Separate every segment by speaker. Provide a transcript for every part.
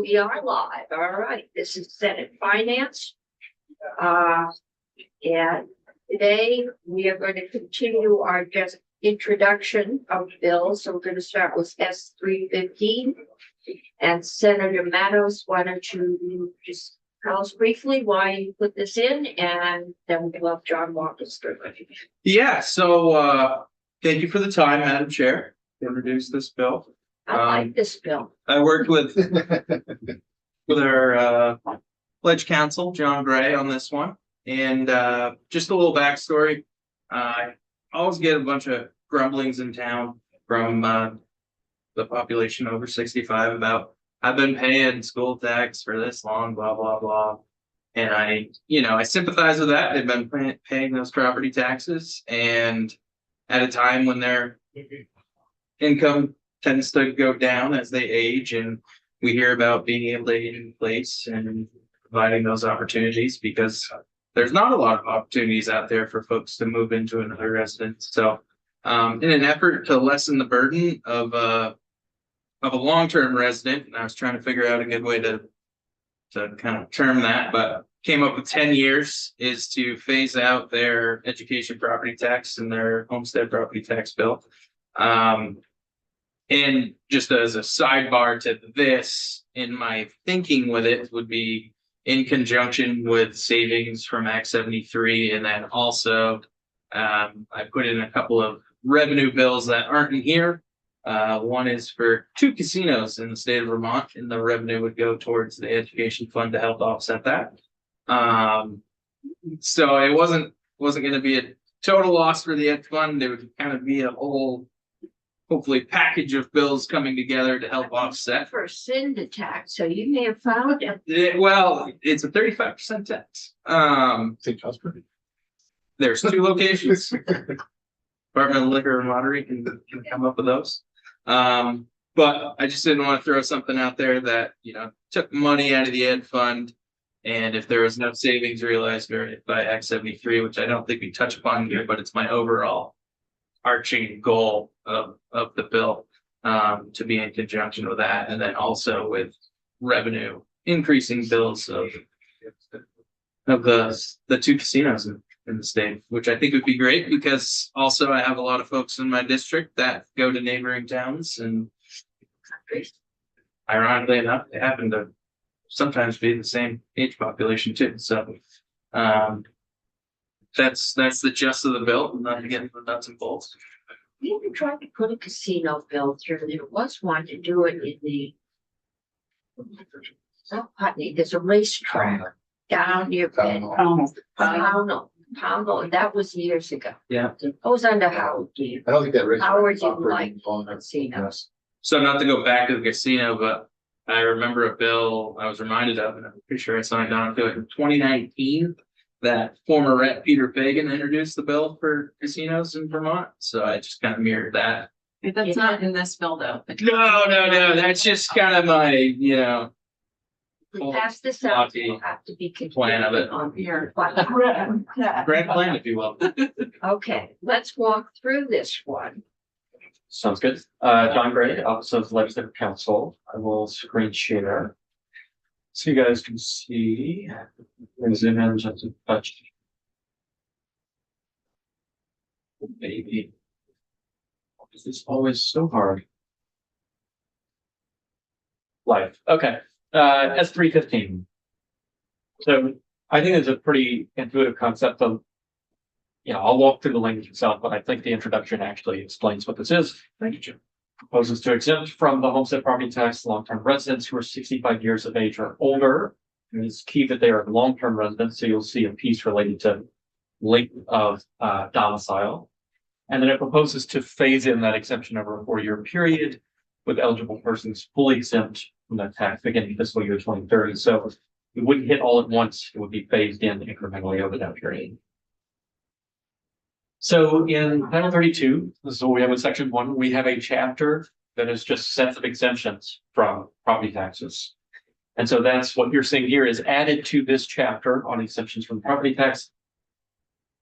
Speaker 1: we are live. All right, this is Senate Finance. And today we are going to continue our just introduction of bills. So we're going to start with S 315. And Senator Matos, why don't you just tell us briefly why you put this in, and then we'll have John walk us through it.
Speaker 2: Yeah, so thank you for the time, Madam Chair, to introduce this bill.
Speaker 1: I like this bill.
Speaker 2: I worked with our pledge counsel, John Gray, on this one. And just a little backstory. I always get a bunch of grumblings in town from the population over 65 about, I've been paying school tax for this long, blah, blah, blah. And I sympathize with that. They've been paying those property taxes. And at a time when their income tends to go down as they age, and we hear about being able to age in place and providing those opportunities, because there's not a lot of opportunities out there for folks to move into another residence. So in an effort to lessen the burden of a long-term resident, and I was trying to figure out a good way to kind of term that, but came up with 10 years is to phase out their education property tax and their homestead property tax bill. And just as a sidebar to this, in my thinking with it would be in conjunction with savings from Act 73. And then also I put in a couple of revenue bills that aren't in here. One is for 2 casinos in the state of Vermont, and the revenue would go towards the education fund to help offset that. So it wasn't going to be a total loss for the ed fund. It would kind of be a whole, hopefully, package of bills coming together to help offset.
Speaker 1: For Cinda tax, so you may have found it.
Speaker 2: Well, it's a 35% tax.
Speaker 3: St. John's.
Speaker 2: There's 2 locations. Department of Liquor and Lottery can come up with those. But I just didn't want to throw something out there that, took money out of the ed fund. And if there was no savings realized by Act 73, which I don't think we touch upon here, but it's my overall arching goal of the bill, to be in conjunction with that. And then also with revenue increasing bills of the 2 casinos in the state, which I think would be great, because also I have a lot of folks in my district that go to neighboring towns, and ironically enough, they happen to sometimes be the same age population too. So that's the gist of the bill, not to get into the nuts and bolts.
Speaker 1: We even tried to put a casino bill through. There was one to do it in the Putney. There's a racetrack down near Pownell. That was years ago.
Speaker 2: Yeah.
Speaker 1: It was under Howard Dean.
Speaker 3: I don't think that race.
Speaker 1: Howard didn't like casinos.
Speaker 2: So not to go back to the casino, but I remember a bill I was reminded of, and I'm pretty sure I signed on to it in 2019, that former Rep. Peter Fagan introduced the bill for casinos in Vermont. So I just kind of mirrored that.
Speaker 4: That's not in this bill though.
Speaker 2: No. That's just kind of my,
Speaker 1: We pass this out, we'll have to be
Speaker 2: plan of it.
Speaker 1: on here.
Speaker 2: grand plan, if you will.
Speaker 1: Okay, let's walk through this one.
Speaker 5: Sounds good. John Gray, Office of Legislative Counsel. I will screen share so you guys can see. Zoom in just a touch. Maybe. This is always so hard. Live. Okay. S 315. So I think it's a pretty intuitive concept of, I'll walk through the language itself, but I think the introduction actually explains what this is. Thank you, Jim. Proposes to exempt from the homestead property tax long-term residents who are 65 years of age or older. And it's key that they are long-term residents, so you'll see a piece related to length of domicile. And then it proposes to phase in that exemption over a 4-year period, with eligible persons fully exempt from that tax beginning fiscal year 2030. So it wouldn't hit all at once, it would be phased in incrementally over that period. So in Title 32, this is what we have in Section 1, we have a chapter that is just sets of exemptions from property taxes. And so that's what you're seeing here is added to this chapter on exemptions from property tax.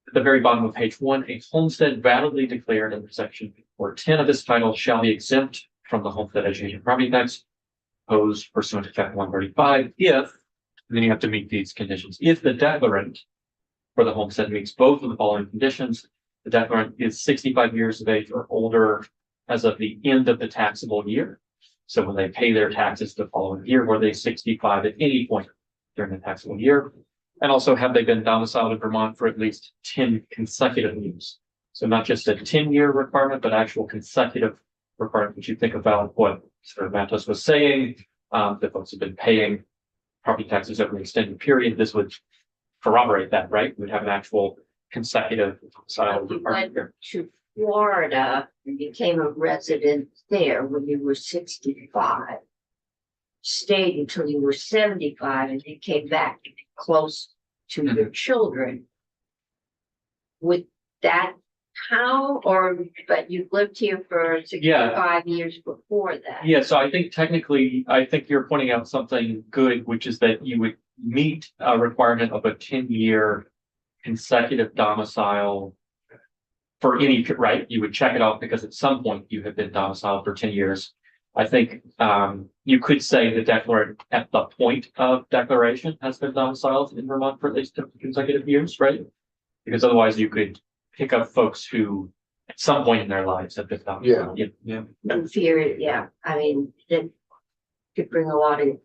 Speaker 5: At the very bottom of page 1, a homestead validly declared under Section 410 of this title shall be exempt from the homestead education property tax imposed pursuant to chapter 135 if, and then you have to meet these conditions. If the declarant for the homestead meets both of the following conditions, the declarant is 65 years of age or older as of the end of the taxable year. So when they pay their taxes the following year, were they 65 at any point during the taxable year? And also, have they been domiciled in Vermont for at least 10 consecutive years? So not just a 10-year requirement, but actual consecutive requirement, which you think about what Sir Matos was saying, that folks have been paying property taxes over an extended period. This would corroborate that, right? We'd have an actual consecutive domicile
Speaker 1: You
Speaker 5: requirement
Speaker 1: went
Speaker 5: here.
Speaker 1: to Florida and became a resident there when you were 65. Stayed until you were 75 and then came back to be close to your children. Would that count, or, but you lived here for 65 years before that?
Speaker 5: Yeah, so I think technically, I think you're pointing out something good, which is that you would meet a requirement of a 10-year consecutive domicile for any, right? You would check it off because at some point you have been domiciled for 10 years. I think you could say the declarant at the point of declaration has been domiciled in Vermont for at least 10 consecutive years, right? Because otherwise you could pick up folks who at some point in their lives have been domiciled. Yeah.
Speaker 1: In theory, yeah, I mean, that could bring a lot of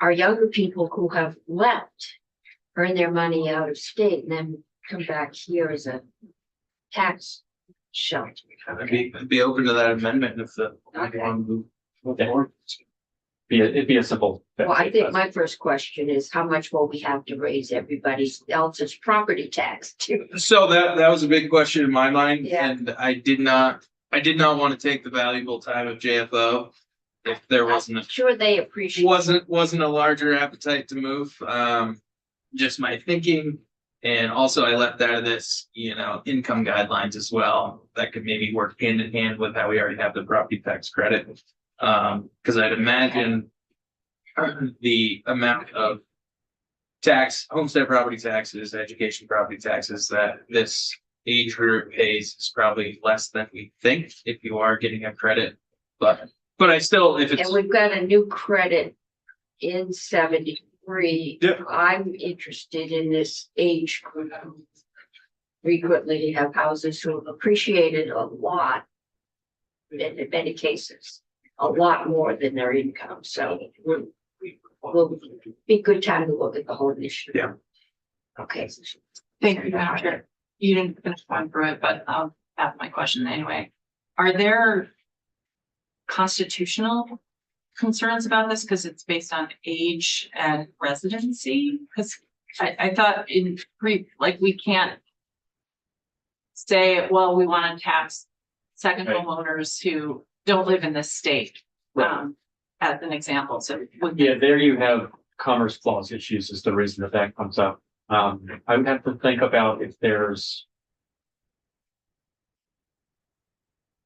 Speaker 1: our younger people who have left, earn their money out of state and then come back here as a tax shelter.
Speaker 2: I'd be open to that amendment if the.
Speaker 5: It'd be a simple.
Speaker 1: Well, I think my first question is how much will we have to raise everybody else's property tax to?
Speaker 2: So that was a big question in my mind,
Speaker 1: Yeah.
Speaker 2: and I did not want to take the valuable time of JFO if there
Speaker 1: I'm
Speaker 2: wasn't
Speaker 1: sure they appreciate.
Speaker 2: wasn't a larger appetite to move. Just my thinking, and also I left out of this, income guidelines as well. That could maybe work hand in hand with how we already have the property tax credit. Because I'd imagine the amount of homestead property taxes, education property taxes that this age group pays is probably less than we think if you are getting a credit. But I still, if it's.
Speaker 1: And we've got a new credit in 73.
Speaker 2: Yeah.
Speaker 1: I'm interested in this age group. Frequently have houses who have appreciated a lot. In many cases, a lot more than their income, so will be a good time to look at the whole issue.
Speaker 2: Yeah.
Speaker 1: Okay.
Speaker 4: Thank you, Madam Chair. You didn't finish going through it, but I'll ask my question anyway. Are there constitutional concerns about this because it's based on age and residency? Because I thought we can't say, well, we want to tax second
Speaker 5: Right.
Speaker 4: homeowners who don't live in this state.
Speaker 5: Right.
Speaker 4: As an example, so.
Speaker 5: Yeah, there you have Commerce Clause issues is the reason that comes up. I would have to think about if there's.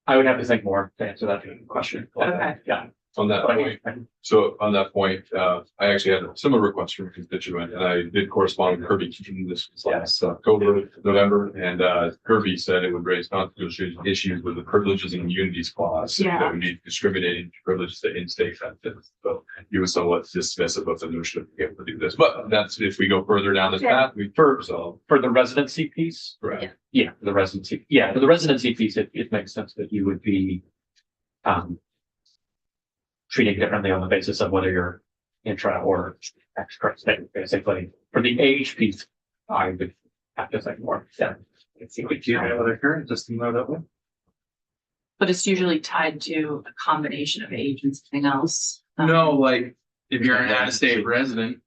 Speaker 5: I would have to think more to answer that question.
Speaker 4: Okay.
Speaker 5: Yeah.
Speaker 3: On that point, so on that point, I actually had a similar request from a constituent, and I did correspond with Kirby Keaton this last October, November, and Kirby said it would raise constitutional issues with the privileges and immunities clause.
Speaker 4: Yeah.
Speaker 3: That would be discriminating privileges to in-state benefits. So he was somewhat dismissive of the notion of being able to do this, but that's if we go further down this path, we so.
Speaker 5: For the residency piece.
Speaker 3: Correct.
Speaker 5: Yeah, for the residency piece, it makes sense that you would be. Treating differently on the basis of whether you're intra or extra state, basically. For the age piece, I would have to think more. Yeah.
Speaker 2: Do you have other current system though, that way?
Speaker 4: But it's usually tied to a combination of age and something else.
Speaker 2: No, like if you're an out-of-state resident,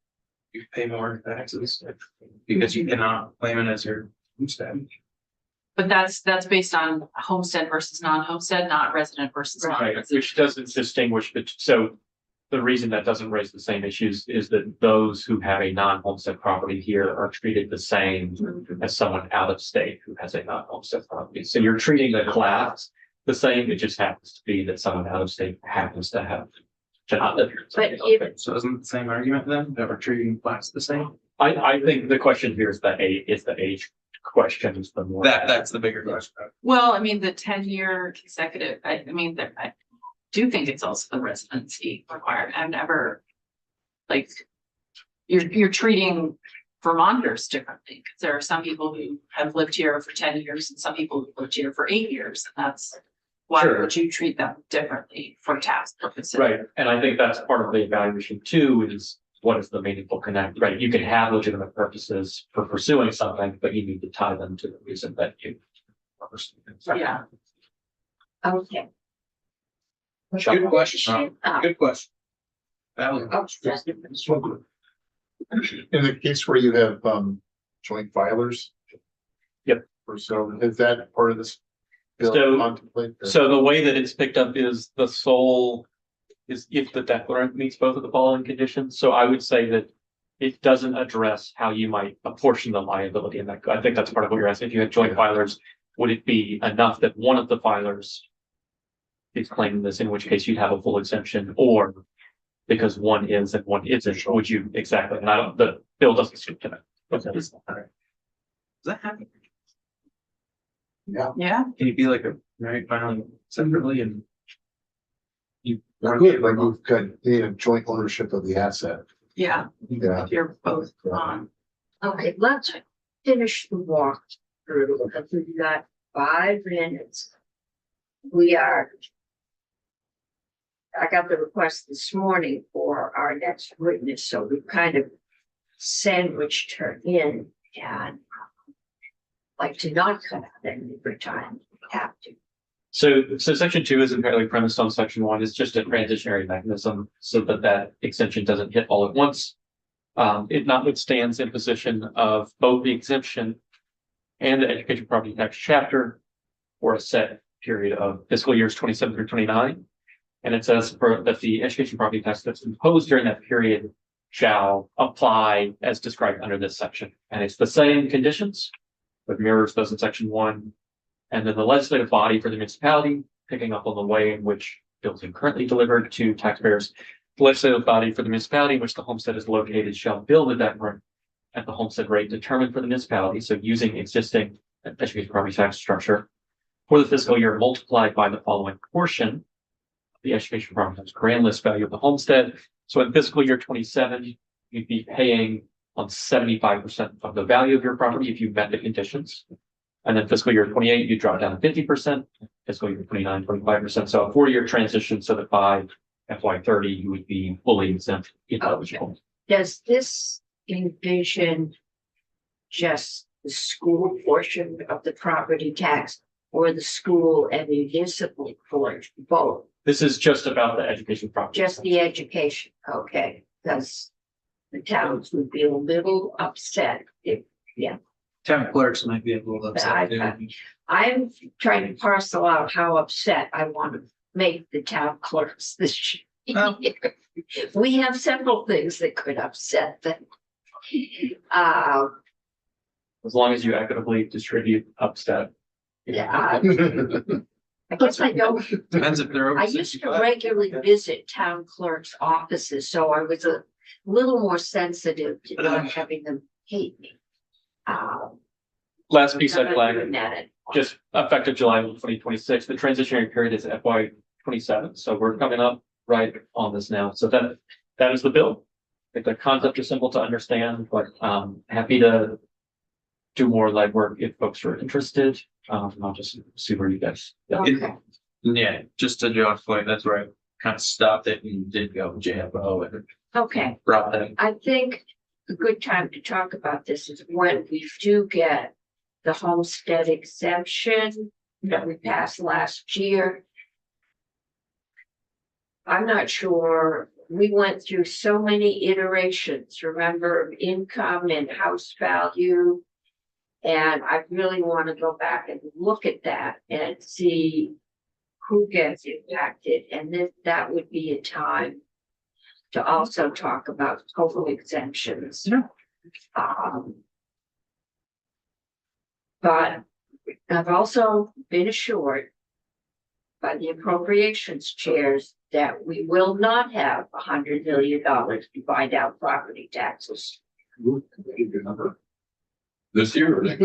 Speaker 2: you pay more taxes because you cannot claim it as your homestead.
Speaker 4: But that's based on homestead versus non-homestead, not resident versus
Speaker 5: Right,
Speaker 4: non-resident.
Speaker 5: which doesn't distinguish, so the reason that doesn't raise the same issues is that those who have a non-homestead property here are treated the same as someone out of state who has a non-homestead property. So you're treating the class the same, it just happens to be that someone out of state happens to have to not live here.
Speaker 1: But if-
Speaker 2: So isn't it the same argument then, that we're treating class the same?
Speaker 5: I think the question here is the age question is the more.
Speaker 2: That's the bigger question.
Speaker 4: Well, I mean, the 10-year consecutive, do think it's also the residency requirement. I've never, like, you're treating Vermonters differently, because there are some people who have lived here for 10 years and some people who've lived here for 8 years, and that's why
Speaker 5: Sure.
Speaker 4: would you treat them differently for tax purposes?
Speaker 5: Right, and I think that's part of the evaluation too, is what is the meaningful connect, right? You can have legitimate purposes for pursuing something, but you need to tie them to the reason that you.
Speaker 4: Yeah.
Speaker 1: Okay.
Speaker 2: Good question,
Speaker 1: Uh,
Speaker 2: good question. Valid.
Speaker 6: In the case where you have joint filers.
Speaker 5: Yep.
Speaker 6: Or so, is that part of this bill
Speaker 5: So-
Speaker 6: contemplate?
Speaker 5: So the way that it's picked up is the sole is if the declarant meets both of the following conditions. So I would say that it doesn't address how you might apportion the liability in that. I think that's part of what you're asking. If you had joint filers, would it be enough that one of the filers is claiming this, in which case you'd have a full exemption, or because one is and one isn't, would you exactly? And I don't, the bill doesn't speak to that.
Speaker 2: Does that happen?
Speaker 4: Yeah,
Speaker 2: Can you be like a married filing separately and? You.
Speaker 6: Good, like you've got, you know, joint ownership of the asset.
Speaker 4: yeah,
Speaker 6: Yeah.
Speaker 4: if you're both on.
Speaker 1: Okay, let's finish the walk through, because we've got 5 minutes. I got the request this morning for our next witness, so we kind of sandwiched her in, and like to not cut out any of her time, we have to.
Speaker 5: So section 2 is entirely premised on section 1. It's just a transitionary mechanism so that that extension doesn't hit all at once. It notwithstands imposition of both the exemption and the education property tax chapter for a set period of fiscal years 27 through 29. And it says that the education property tax that's imposed during that period shall apply as described under this section. And it's the same conditions, but mirrors those in section 1. And then the legislative body for the municipality, picking up on the way in which bills are currently delivered to taxpayers. The legislative body for the municipality in which the homestead is located shall bill the declarant at the homestead rate determined for the municipality. So using existing education property tax structure for the fiscal year multiplied by the following portion of the education property tax grand list value of the homestead. So in fiscal year 27, you'd be paying on 75% of the value of your property if you met the conditions. And then fiscal year 28, you drop down to 50%, fiscal year 29, 25%. So a 4-year transition so that by FY 30, you would be fully exempt if eligible.
Speaker 1: Does this envision just the school portion of the property tax, or the school and municipal portion, both?
Speaker 5: This is just about the education property.
Speaker 1: Just the education, okay, because the towns would be a little upset if,
Speaker 2: Town clerks might be a little upset.
Speaker 1: I'm trying to parcel out how upset I want to make the town clerks this year.
Speaker 2: Oh.
Speaker 1: We have several things that could upset them.
Speaker 5: As long as you equitably distribute upset.
Speaker 1: Yeah, I guess I don't,
Speaker 2: Depends if they're over
Speaker 1: I used to
Speaker 2: 65.
Speaker 1: regularly visit town clerks' offices, so I was a little more sensitive to not having them hate me.
Speaker 5: Last piece
Speaker 1: I'm
Speaker 5: I'd
Speaker 1: not
Speaker 5: flag,
Speaker 1: doing that anymore.
Speaker 5: just effective July 2026, the transitionary period is FY 27. So we're coming up right on this now. So that is the bill. I think the concept is simple to understand, but happy to do more legwork if folks are interested. I'll just see where you guys. Yeah.
Speaker 1: Okay.
Speaker 2: Yeah, just to John's point, that's where I kind of stopped it and did go JFO and
Speaker 1: Okay,
Speaker 2: brought that.
Speaker 1: I think a good time to talk about this is when we do get the homestead exemption that we passed last year. I'm not sure, we went through so many iterations, remember, of income and house value. And I really want to go back and look at that and see who gets impacted, and then that would be a time to also talk about total exemptions.
Speaker 2: Yeah.
Speaker 1: But I've also been assured by the appropriations chairs that we will not have $100 million to find out property taxes
Speaker 3: This year or next?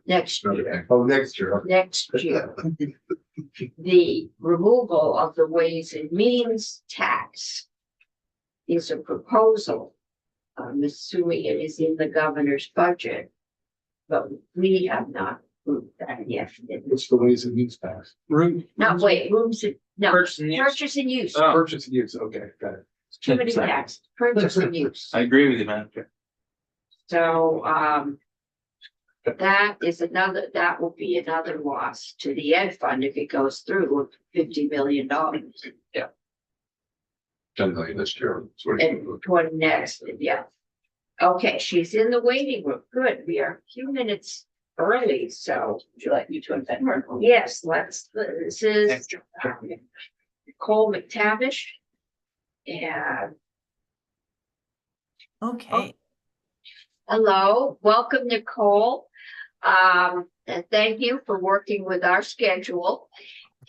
Speaker 1: next year,
Speaker 6: Oh, next year.
Speaker 1: next year. the removal of the Ways and Means tax is a proposal. I'm assuming it is in the governor's budget, but we have not approved that yet.
Speaker 6: It's the Ways and Means tax.
Speaker 2: Room.
Speaker 1: Not wait, rooms, no,
Speaker 2: Purchase and use.
Speaker 1: purchase and use,
Speaker 2: Oh.
Speaker 6: Purchase and use, okay, got it.
Speaker 1: too many tax, purchase and use.
Speaker 2: I agree with you, man.
Speaker 1: So, that is another, that will be another loss to the ed fund if it goes through of $50 million.
Speaker 3: 10 million this year. That's what it-
Speaker 1: And toward next, yeah. Okay, she's in the waiting room. Good, we are a few minutes early, so
Speaker 4: Would you like me to invent her?
Speaker 1: yes, this is Nicole McTavish. And
Speaker 7: Okay,
Speaker 1: hello, welcome Nicole. And thank you for working with our schedule.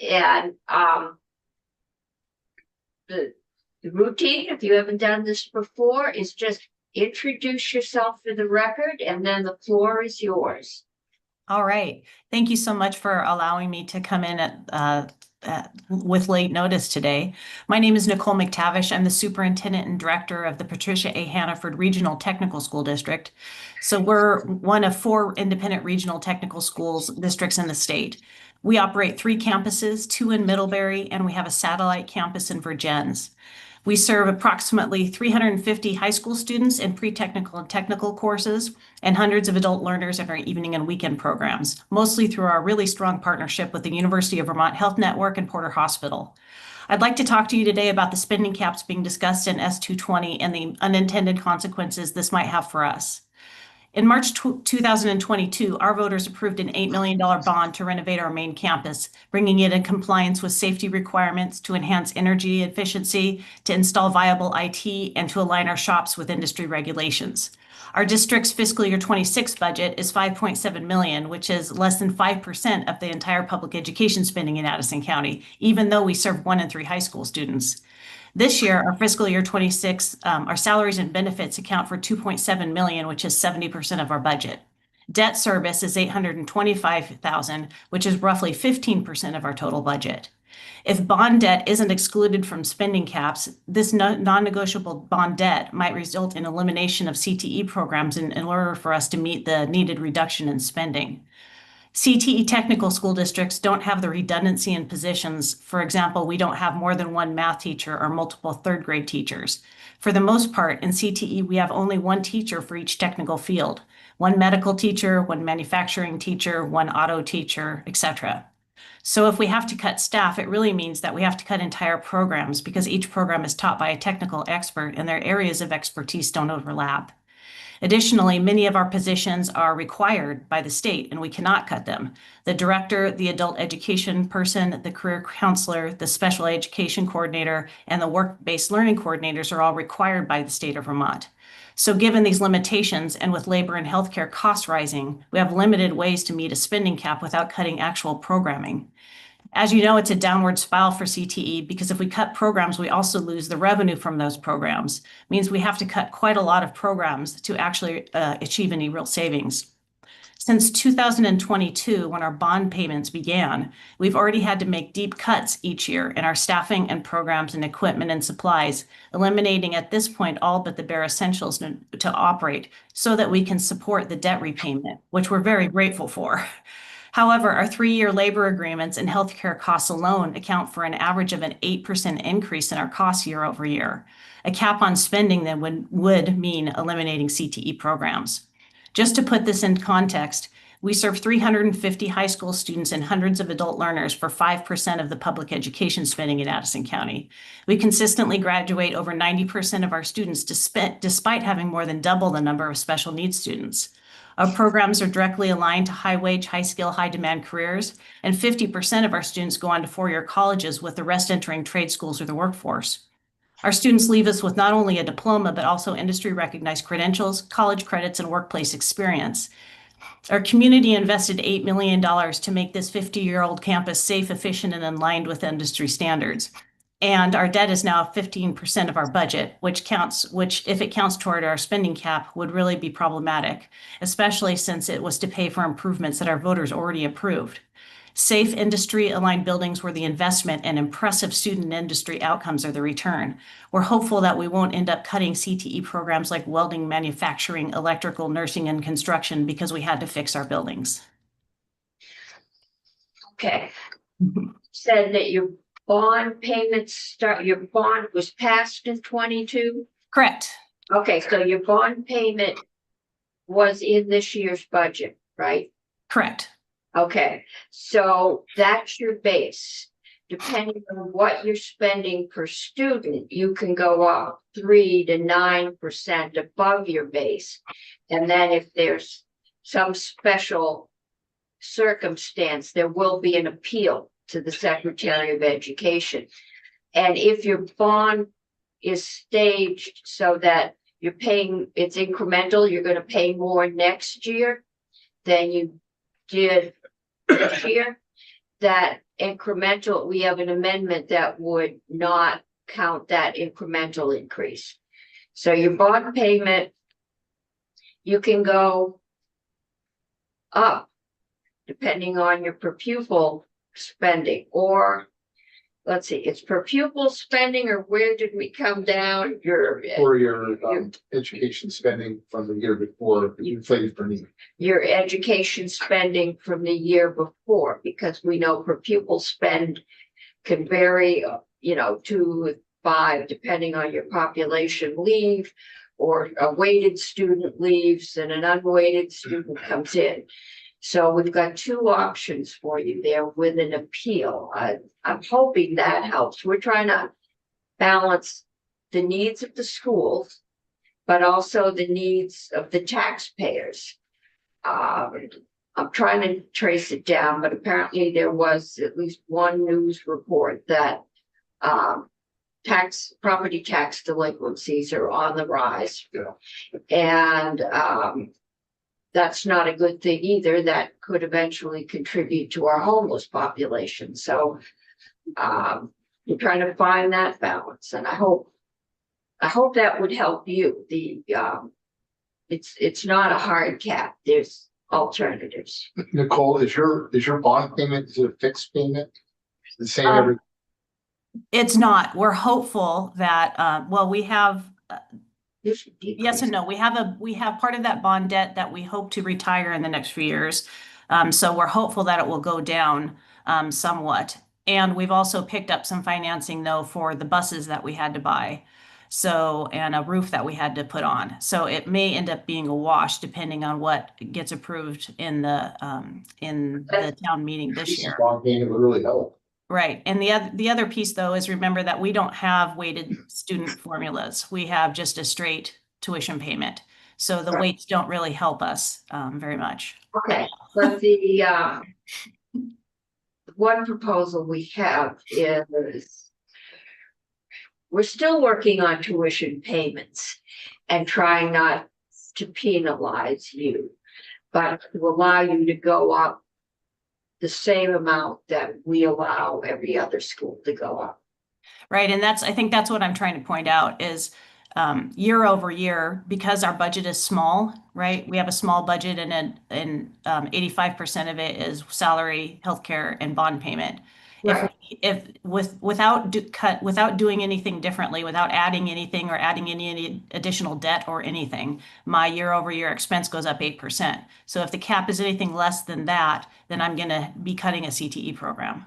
Speaker 1: And the routine, if you haven't done this before, is just introduce yourself for the record and then the floor is yours.
Speaker 7: all right. Thank you so much for allowing me to come in with late notice today. My name is Nicole McTavish. I'm the superintendent and director of the Patricia A. Hannaford Regional Technical School District. So we're one of 4 independent regional technical schools districts in the state. We operate 3 campuses, 2 in Middlebury, and we have a satellite campus in Virgins. We serve approximately 350 high school students in pre-technical and technical courses and hundreds of adult learners in our evening and weekend programs, mostly through our really strong partnership with the University of Vermont Health Network and Porter Hospital. I'd like to talk to you today about the spending caps being discussed in S220 and the unintended consequences this might have for us. In March 2022, our voters approved an $8 million bond to renovate our main campus, bringing it in compliance with safety requirements, to enhance energy efficiency, to install viable IT, and to align our shops with industry regulations. Our district's fiscal year 26 budget is $5.7 million, which is less than 5% of the entire public education spending in Addison County, even though we serve 1 in 3 high school students. This year, our fiscal year 26, our salaries and benefits account for $2.7 million, which is 70% of our budget. Debt service is $825,000, which is roughly 15% of our total budget. If bond debt isn't excluded from spending caps, this non-negotiable bond debt might result in elimination of CTE programs in order for us to meet the needed reduction in spending. CTE technical school districts don't have the redundancy in positions. For example, we don't have more than 1 math teacher or multiple 3rd grade teachers. For the most part, in CTE, we have only 1 teacher for each technical field, 1 medical teacher, 1 manufacturing teacher, 1 auto teacher, etc. So if we have to cut staff, it really means that we have to cut entire programs because each program is taught by a technical expert and their areas of expertise don't overlap. Additionally, many of our positions are required by the state and we cannot cut them. The director, the adult education person, the career counselor, the special education coordinator, and the work-based learning coordinators are all required by the state of Vermont. So given these limitations and with labor and healthcare costs rising, we have limited ways to meet a spending cap without cutting actual programming. As you know, it's a downward spiral for CTE because if we cut programs, we also lose the revenue from those programs. It means we have to cut quite a lot of programs to actually achieve any real savings. Since 2022, when our bond payments began, we've already had to make deep cuts each year in our staffing and programs and equipment and supplies, eliminating at this point all but the bare essentials to operate so that we can support the debt repayment, which we're very grateful for. However, our 3-year labor agreements and healthcare costs alone account for an average of an 8% increase in our costs year over year. A cap on spending then would mean eliminating CTE programs. Just to put this in context, we serve 350 high school students and hundreds of adult learners for 5% of the public education spending in Addison County. We consistently graduate over 90% of our students despite having more than double the number of special needs students. Our programs are directly aligned to high-wage, high-skill, high-demand careers, and 50% of our students go on to 4-year colleges, with the rest entering trade schools or the workforce. Our students leave us with not only a diploma, but also industry-recognized credentials, college credits, and workplace experience. Our community invested $8 million to make this 50-year-old campus safe, efficient, and aligned with industry standards. And our debt is now 15% of our budget, which if it counts toward our spending cap would really be problematic, especially since it was to pay for improvements that our voters already approved. Safe industry aligned buildings where the investment and impressive student industry outcomes are the return. We're hopeful that we won't end up cutting CTE programs like welding, manufacturing, electrical, nursing, and construction because we had to fix our buildings.
Speaker 1: Okay. Said that your bond payments your bond was passed in 22.
Speaker 7: Correct.
Speaker 1: Okay, so your bond payment was in this year's budget, right?
Speaker 7: Correct.
Speaker 1: Okay, so that's your base. Depending on what you're spending per student, you can go up 3 to 9% above your base. And then if there's some special circumstance, there will be an appeal to the Secretary of Education. And if your bond is staged so that you're paying, it's incremental, you're going to pay more next year than you did this year, that incremental, we have an amendment that would not count that incremental increase. So your bond payment, you can go up depending on your per pupil spending, or let's see, it's per pupil spending, or where did we come down?
Speaker 6: For your education spending from the year before, inflated for need.
Speaker 1: Your education spending from the year before, because we know per pupil spend can vary, 2 to 5, depending on your population leave, or a weighted student leaves and an unweighted student comes in. So we've got 2 options for you there with an appeal. I'm hoping that helps. We're trying to balance the needs of the schools, but also the needs of the taxpayers. I'm trying to trace it down, but apparently there was at least one news report that property tax delinquencies are on the rise.
Speaker 6: Yeah.
Speaker 1: And that's not a good thing either. That could eventually contribute to our homeless population. So we're trying to find that balance, and I hope that would help you. It's not a hard cap. There's alternatives.
Speaker 6: Nicole, is your bond payment, is it a fixed payment? The same every?
Speaker 7: It's not. We're hopeful that, we have, yes and
Speaker 1: No.
Speaker 7: no. We have part of that bond debt that we hope to retire in the next few years. So we're hopeful that it will go down somewhat. And we've also picked up some financing though for the buses that we had to buy. So, and a roof that we had to put on. So it may end up being a wash depending on what gets approved in the town meeting this year.
Speaker 6: Bond payment would really help.
Speaker 7: Right. And the other piece though is remember that we don't have weighted student formulas. We have just a straight tuition payment. So the weights don't really help us very much.
Speaker 1: Okay, but the one proposal we have is we're still working on tuition payments and trying not to penalize you, but to allow you to go up the same amount that we allow every other school to go up.
Speaker 7: Right. And I think that's what I'm trying to point out is year over year, because our budget is small, right? We have a small budget and 85% of it is salary, healthcare, and bond payment.
Speaker 1: Right.
Speaker 7: Without doing anything differently, without adding anything or adding any additional debt or anything, my year over year expense goes up 8%. So if the cap is anything less than that, then I'm going to be cutting a CTE program.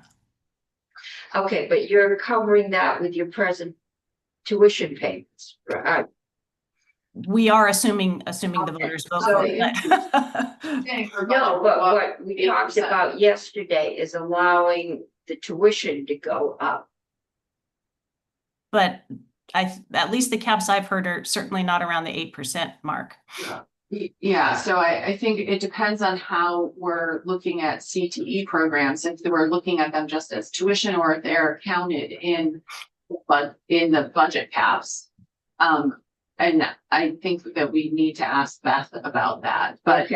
Speaker 1: Okay, but you're covering that with your present tuition payments, right?
Speaker 7: We are assuming the voters vote for it.
Speaker 1: No, but what we talked about yesterday is allowing the tuition to go up.
Speaker 7: But at least the caps I've heard are certainly not around the 8% mark.
Speaker 4: Yeah, so I think it depends on how we're looking at CTE programs, if we're looking at them just as tuition or if they're counted in the budget caps. And I think that we need to ask Beth about that, but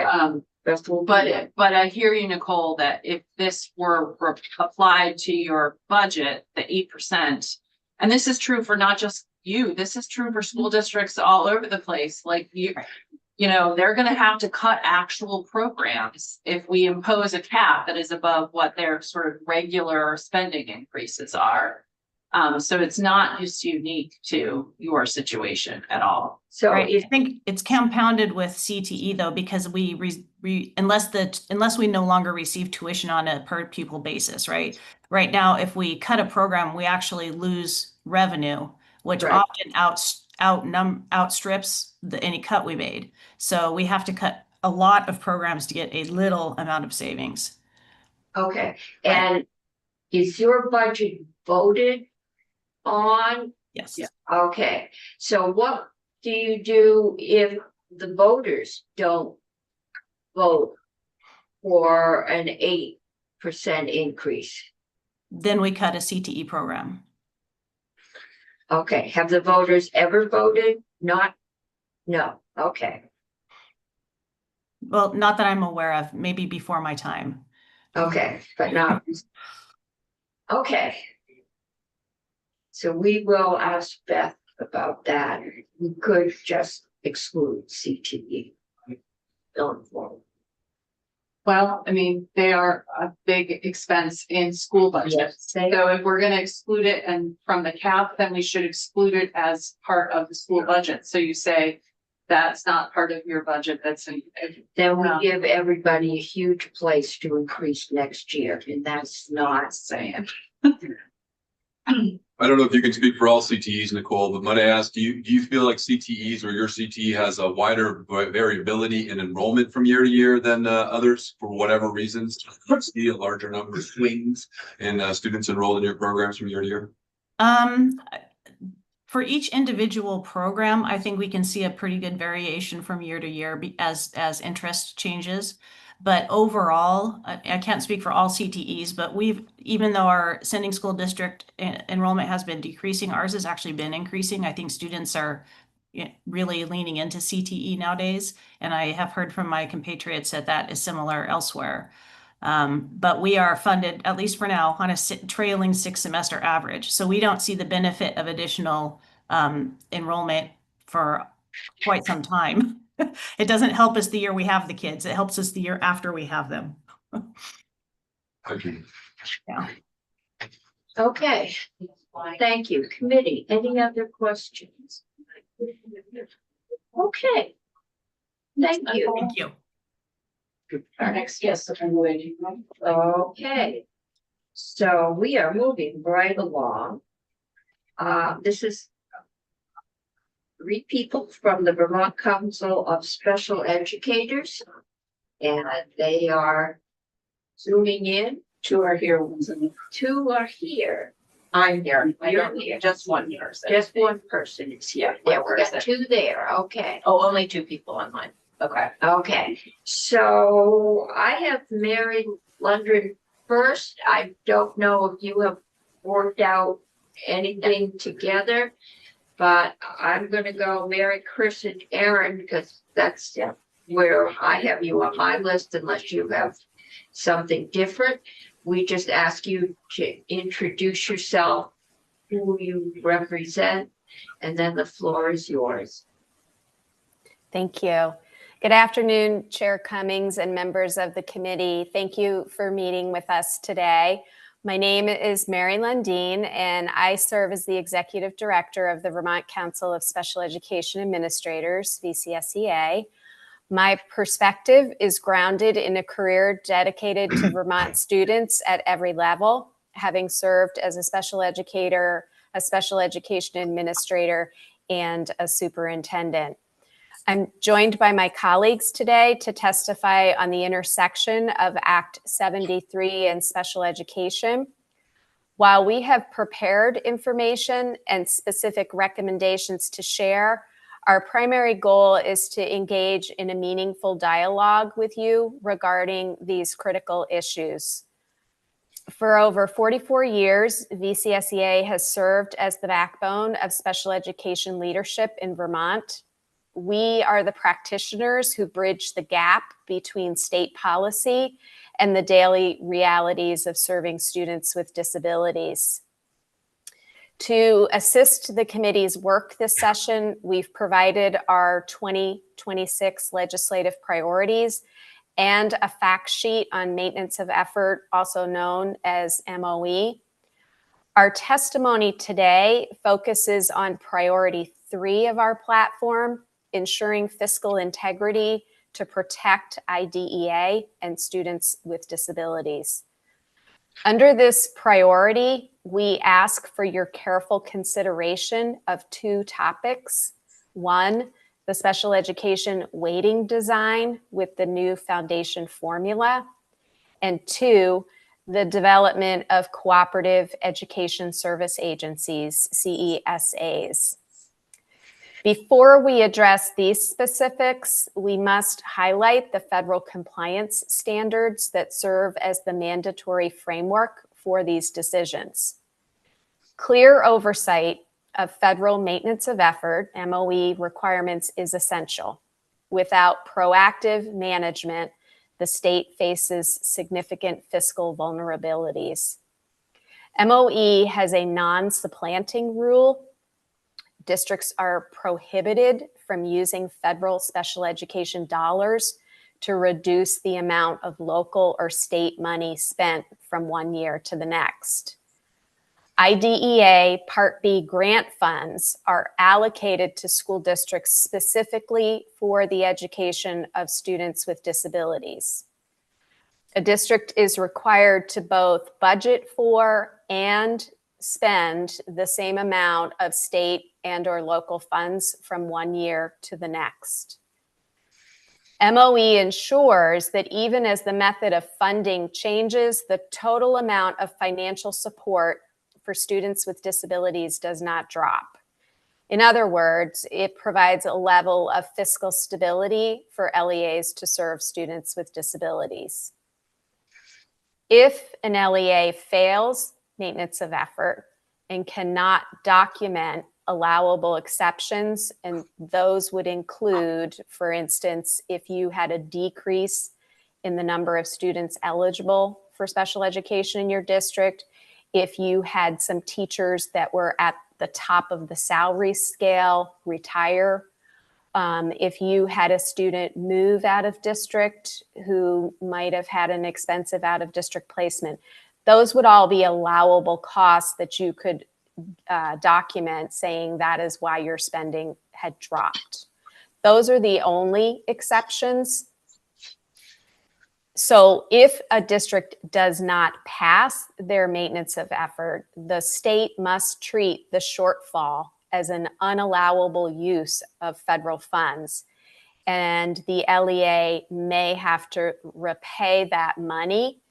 Speaker 1: Okay.
Speaker 4: but I hear you, Nicole, that if this were applied to your budget, the 8%, and this is true for not just you, this is true for school districts all over the place, like you know, they're gonna have to cut actual programs if we impose a cap that is above what their sort of regular spending increases are. So it's not just unique to your situation at all.
Speaker 1: So
Speaker 7: Right,
Speaker 1: if
Speaker 7: I think it's compounded with CTE though, because unless we no longer receive tuition on a per pupil basis, right? Right now, if we cut a program, we actually lose revenue, which
Speaker 1: Right.
Speaker 7: often outstrips any cut we made. So we have to cut a lot of programs to get a little amount of savings.
Speaker 1: Okay, and is your budget voted on?
Speaker 7: Yes.
Speaker 4: Yeah.
Speaker 1: Okay, so what do you do if the voters don't vote for an 8% increase?
Speaker 7: Then we cut a CTE program.
Speaker 1: Okay, have the voters ever voted? Not? No, okay,
Speaker 7: Well, not that I'm aware of, maybe before my time.
Speaker 1: okay, but not. Okay. So we will ask Beth about that. We could just exclude CTE. Going forward.
Speaker 4: Well, I mean, they are a big expense in school budgets.
Speaker 1: Yes, they
Speaker 4: So if we're gonna exclude it and from the cap, then we should exclude it as part of the school budget. So you say that's not part of your budget, that's in.
Speaker 1: Then we give everybody a huge place to increase next year, and that's not
Speaker 4: Saying.
Speaker 3: I don't know if you can speak for all CTEs, Nicole, but might I ask, do you feel like CTEs or your CTE has a wider variability in enrollment from year to year than others for whatever reasons? Do you see a larger number of swings in students enrolled in your programs from year to year?
Speaker 7: For each individual program, I think we can see a pretty good variation from year to year as interest changes. But overall, I can't speak for all CTEs, but even though our sending school district enrollment has been decreasing, ours has actually been increasing. I think students are really leaning into CTE nowadays. And I have heard from my compatriots that is similar elsewhere. But we are funded, at least for now, on a trailing 6-semester average. So we don't see the benefit of additional enrollment for quite some time. It doesn't help us the year we have the kids. It helps us the year after we have them.
Speaker 3: Thank you.
Speaker 7: Yeah.
Speaker 1: okay. Thank you. Committee, any other questions? Okay. Thank you.
Speaker 7: Thank you.
Speaker 4: Our next guest.
Speaker 1: Okay. So we are moving right along. This is 3 people from the Vermont Council of Special Educators. And they are zooming in.
Speaker 4: 2 are here.
Speaker 1: 2 are here.
Speaker 4: I'm here.
Speaker 1: You're here.
Speaker 4: Just one person.
Speaker 1: Just one person is here.
Speaker 4: Yeah,
Speaker 1: Yeah,
Speaker 4: one
Speaker 1: we got
Speaker 4: person.
Speaker 1: 2 there. Okay.
Speaker 4: Oh, only 2 people online. Okay.
Speaker 1: Okay. So I have Mary Lundgren first. I don't know if you have worked out anything together, but I'm gonna go Mary, Chris, and Aaron because that's where I have you on my list unless you have something different. We just ask you to introduce yourself, who you represent, and then the floor is yours.
Speaker 8: Thank you. Good afternoon, Chair Cummings and members of the committee. Thank you for meeting with us today. My name is Mary Lundeen, and I serve as the Executive Director of the Vermont Council of Special Education Administrators, VCSEA. My perspective is grounded in a career dedicated to Vermont students at every level, having served as a special educator, a special education administrator, and a superintendent. I'm joined by my colleagues today to testify on the intersection of Act 73 and special education. While we have prepared information and specific recommendations to share, our primary goal is to engage in a meaningful dialogue with you regarding these critical issues. For over 44 years, VCSEA has served as the backbone of special education leadership in Vermont. We are the practitioners who bridge the gap between state policy and the daily realities of serving students with disabilities. To assist the committee's work this session, we've provided our 2026 legislative priorities and a fact sheet on maintenance of effort, also known as MOE. Our testimony today focuses on priority 3 of our platform, ensuring fiscal integrity to protect IDEA and students with disabilities. Under this priority, we ask for your careful consideration of 2 topics. 1, the special education weighting design with the new foundation formula. And 2, the development of cooperative education service agencies, CESAs. Before we address these specifics, we must highlight the federal compliance standards that serve as the mandatory framework for these decisions. Clear oversight of federal maintenance of effort, MOE requirements, is essential. Without proactive management, the state faces significant fiscal vulnerabilities. MOE has a non-supplanting rule. Districts are prohibited from using federal special education dollars to reduce the amount of local or state money spent from one year to the next. IDEA Part B grant funds are allocated to school districts specifically for the education of students with disabilities. A district is required to both budget for and spend the same amount of state and/or local funds from one year to the next. MOE ensures that even as the method of funding changes, the total amount of financial support for students with disabilities does not drop. In other words, it provides a level of fiscal stability for LEAs to serve students with disabilities. If an LEA fails maintenance of effort and cannot document allowable exceptions, and those would include, for instance, if you had a decrease in the number of students eligible for special education in your district, if you had some teachers that were at the top of the salary scale retire, if you had a student move out of district who might have had an expensive out of district placement, those would all be allowable costs that you could document saying that is why your spending had dropped. Those are the only exceptions. So if a district does not pass their maintenance of effort, the state must treat the shortfall as an unallowable use of federal funds. And the LEA may have to repay that money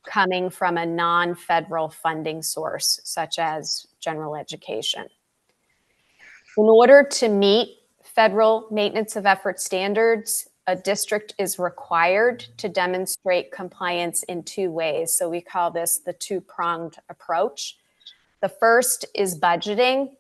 Speaker 8: coming from a non-federal funding source, such as general education. In order to meet federal maintenance of effort standards, a district is required to demonstrate compliance in 2 ways. So we call this the 2-pronged approach. The first is budgeting.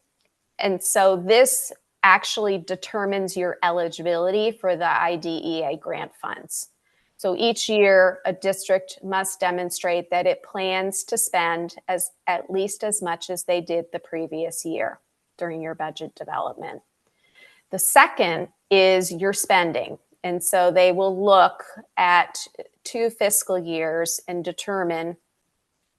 Speaker 8: And so this actually determines your eligibility for the IDEA grant funds. So each year, a district must demonstrate that it plans to spend at least as much as they did the previous year during your budget development. The second is your spending. And so they will look at 2 fiscal years and determine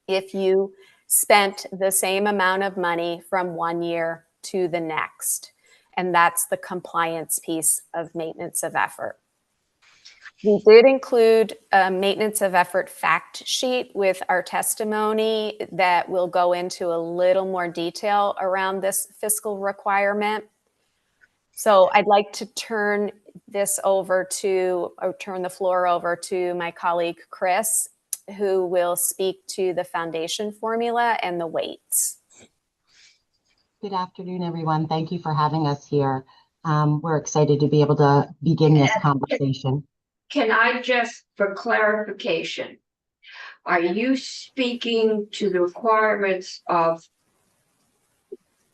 Speaker 8: if you spent the same amount of money from one year to the next. And that's the compliance piece of maintenance of effort. We did include a maintenance of effort fact sheet with our testimony that will go into a little more detail around this fiscal requirement. So I'd like to turn the floor over to my colleague, Chris, who will speak to the foundation formula and the weights.
Speaker 9: Good afternoon, everyone. Thank you for having us here. We're excited to be able to begin this conversation.
Speaker 1: Can I just, for clarification, are you speaking to the requirements of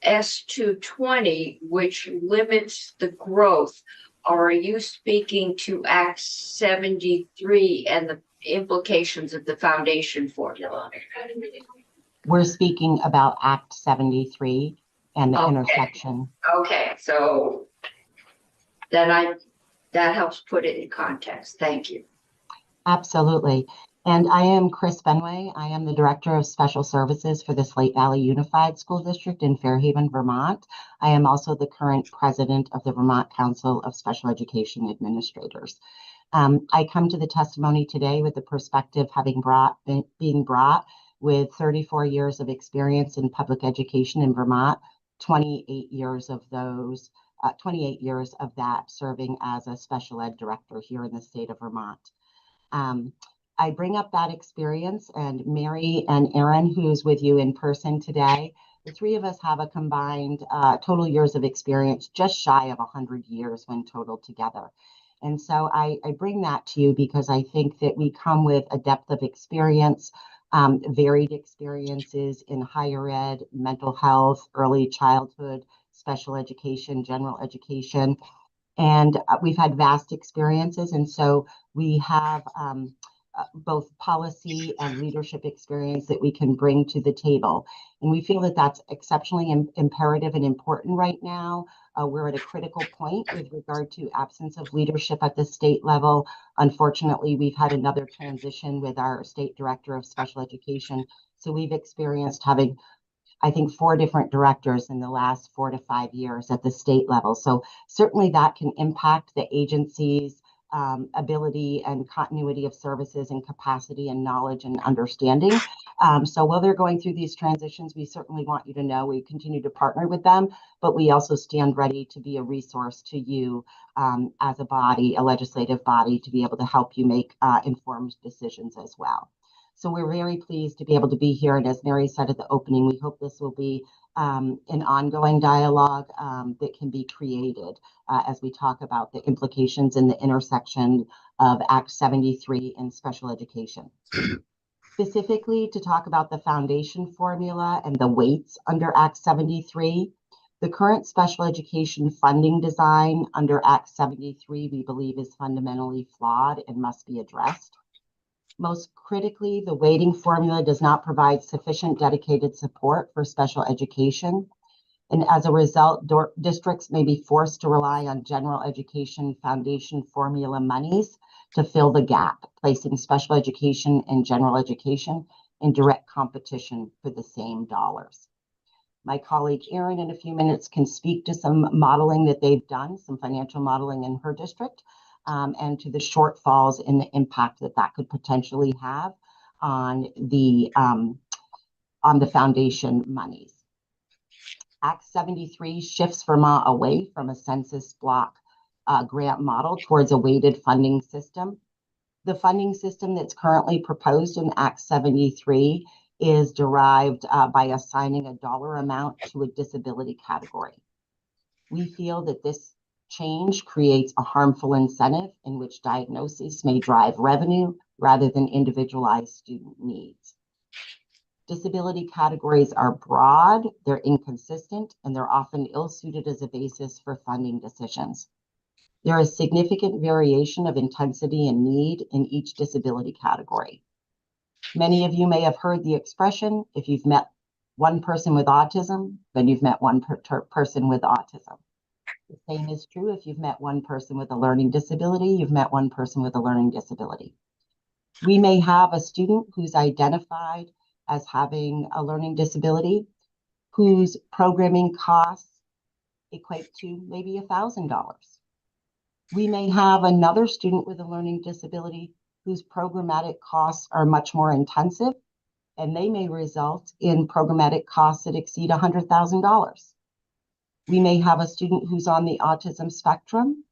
Speaker 1: S220, which limits the growth, or are you speaking to Act 73 and the implications of the foundation formula?
Speaker 9: We're speaking about Act 73 and the
Speaker 1: Okay.
Speaker 9: intersection.
Speaker 1: Okay, so that helps put it in context. Thank you.
Speaker 9: Absolutely. And I am Chris Fenway. I am the Director of Special Services for the Slate Valley Unified School District in Fairhaven, Vermont. I am also the current president of the Vermont Council of Special Education Administrators. I come to the testimony today with the perspective being brought with 34 years of experience in public education in Vermont, 28 years of that serving as a special ed director here in the state of Vermont. I bring up that experience, and Mary and Aaron, who's with you in person today, the three of us have a combined total years of experience just shy of 100 years when totaled together. And so I bring that to you because I think that we come with a depth of experience, varied experiences in higher ed, mental health, early childhood, special education, general education. And we've had vast experiences. And so we have both policy and leadership experience that we can bring to the table. And we feel that that's exceptionally imperative and important right now. We're at a critical point with regard to absence of leadership at the state level. Unfortunately, we've had another transition with our state director of special education. So we've experienced having, I think, 4 different directors in the last 4 to 5 years at the state level. So certainly that can impact the agency's ability and continuity of services and capacity and knowledge and understanding. So while they're going through these transitions, we certainly want you to know we continue to partner with them, but we also stand ready to be a resource to you as a body, a legislative body, to be able to help you make informed decisions as well. So we're very pleased to be able to be here. And as Mary said at the opening, we hope this will be an ongoing dialogue that can be created as we talk about the implications and the intersection of Act 73 and special education. Specifically to talk about the foundation formula and the weights under Act 73, the current special education funding design under Act 73, we believe, is fundamentally flawed and must be addressed. Most critically, the weighting formula does not provide sufficient dedicated support for special education. And as a result, districts may be forced to rely on general education foundation formula monies to fill the gap, placing special education and general education in direct competition for the same dollars. My colleague Erin in a few minutes can speak to some modeling that they've done, some financial modeling in her district, and to the shortfalls in the impact that that could potentially have on the foundation monies. Act 73 shifts Vermont away from a census block grant model towards a weighted funding system. The funding system that's currently proposed in Act 73 is derived by assigning a dollar amount to a disability category. We feel that this change creates a harmful incentive in which diagnoses may drive revenue rather than individualized student needs. Disability categories are broad, they're inconsistent, and they're often ill-suited as a basis for funding decisions. There is significant variation of intensity and need in each disability category. Many of you may have heard the expression, if you've met one person with autism, then you've met one person with autism. The same is true if you've met one person with a learning disability, you've met one person with a learning disability. We may have a student who's identified as having a learning disability, whose programming costs equate to maybe $1,000. We may have another student with a learning disability whose programmatic costs are much more intensive, and they may result in programmatic costs that exceed $100,000. We may have a student who's on the autism spectrum,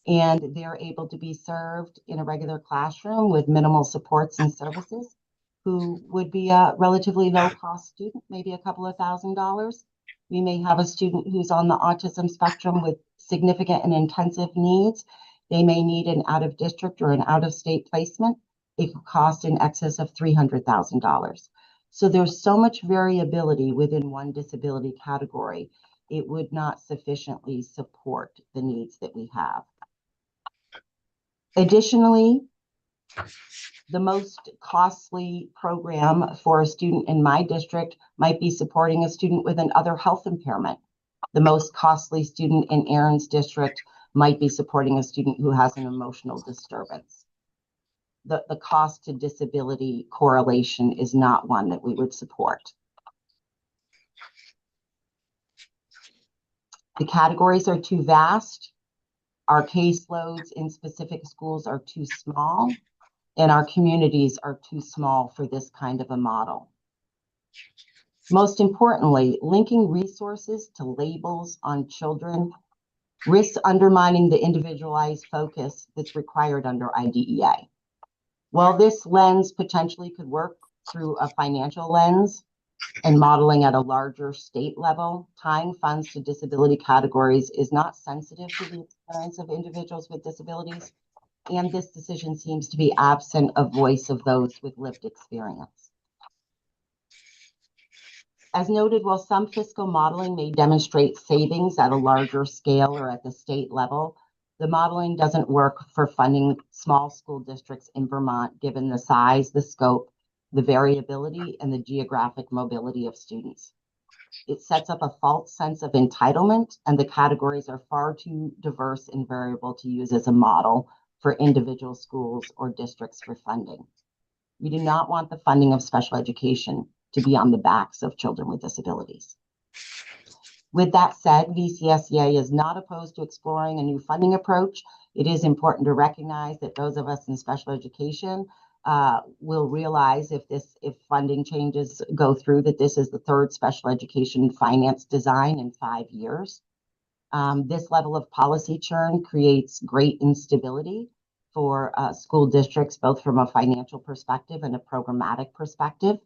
Speaker 9: and they're able to be served in a regular classroom with minimal supports and services, who would be a relatively low-cost student, maybe a couple of $1,000s. We may have a student who's on the autism spectrum with significant and intensive needs. They may need an out-of-district or an out-of-state placement. It could cost in excess of $300,000. So there's so much variability within one disability category, it would not sufficiently support the needs that we have. Additionally, The most costly program for a student in my district might be supporting a student with another health impairment. The most costly student in Aaron's district might be supporting a student who has an emotional disturbance. The cost to disability correlation is not one that we would support. The categories are too vast. Our caseloads in specific schools are too small, and our communities are too small for this kind of a model. Most importantly, linking resources to labels on children risks undermining the individualized focus that's required under IDEA. While this lens potentially could work through a financial lens and modeling at a larger state level, tying funds to disability categories is not sensitive to the experience of individuals with disabilities, and this decision seems to be absent of voice of those with lived experience. As noted, while some fiscal modeling may demonstrate savings at a larger scale or at the state level, the modeling doesn't work for funding small school districts in Vermont, given the size, the scope, the variability, and the geographic mobility of students. It sets up a false sense of entitlement, and the categories are far too diverse and variable to use as a model for individual schools or districts for funding. We do not want the funding of special education to be on the backs of children with disabilities. With that said, VCSEA is not opposed to exploring a new funding approach. It is important to recognize that those of us in special education will realize if funding changes go through, that this is the third special education finance design in 5 years. This level of policy churn creates great instability for school districts, both from a financial perspective and a programmatic perspective.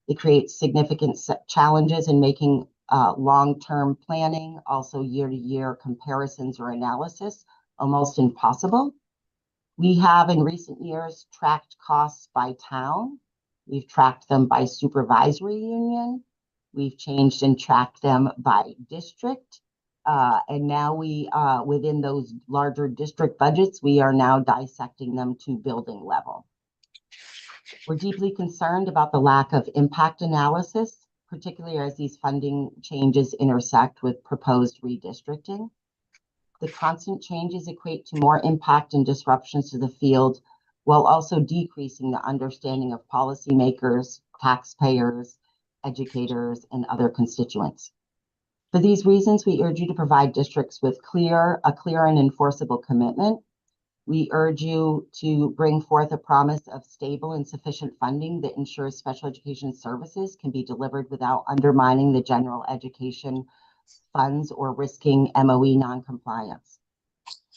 Speaker 9: It creates significant challenges in making long-term planning, also year-to-year comparisons or analysis, almost impossible. We have in recent years tracked costs by town. We've tracked them by supervisory union. We've changed and tracked them by district. And now within those larger district budgets, we are now dissecting them to building level. We're deeply concerned about the lack of impact analysis, particularly as these funding changes intersect with proposed redistricting. The constant changes equate to more impact and disruptions to the field, while also decreasing the understanding of policymakers, taxpayers, educators, and other constituents. For these reasons, we urge you to provide districts with a clear and enforceable commitment. We urge you to bring forth a promise of stable and sufficient funding that ensures special education services can be delivered without undermining the general education funds or risking MOE noncompliance.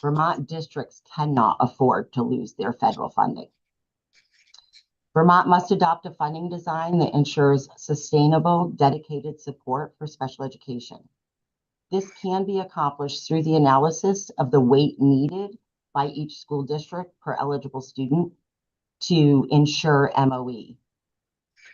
Speaker 9: Vermont districts cannot afford to lose their federal funding. Vermont must adopt a funding design that ensures sustainable, dedicated support for special education. This can be accomplished through the analysis of the weight needed by each school district per eligible student to ensure MOE.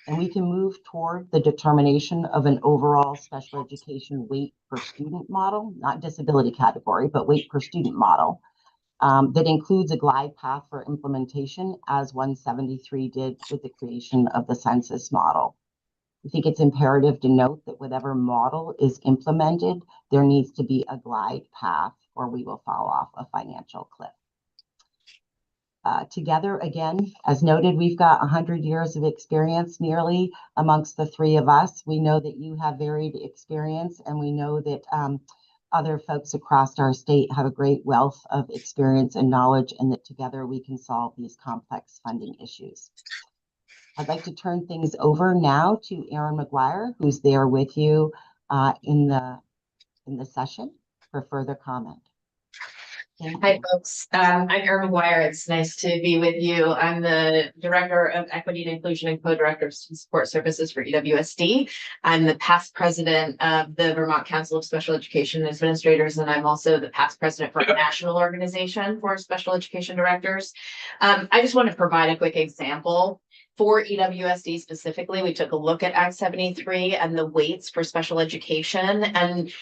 Speaker 9: And we can move toward the determination of an overall special education weight per student model, not disability category, but weight per student model that includes a glide path for implementation, as 173 did with the creation of the census model. I think it's imperative to note that whatever model is implemented, there needs to be a glide path or we will fall off a financial cliff. Together, again, as noted, we've got 100 years of experience nearly amongst the three of us. We know that you have varied experience, and we know that other folks across our state have a great wealth of experience and knowledge, and that together we can solve these complex funding issues. I'd like to turn things over now to Erin McGuire, who's there with you in the session for further comment.
Speaker 10: Hi, folks. I'm Erin McGuire. It's nice to be with you. I'm the Director of Equity and Inclusion and Co-Director of Student Support Services for EWSD. I'm the past president of the Vermont Council of Special Education Administrators, and I'm also the past president for a national organization for special education directors. I just want to provide a quick example. For EWSD specifically, we took a look at Act 73 and the weights for special education, and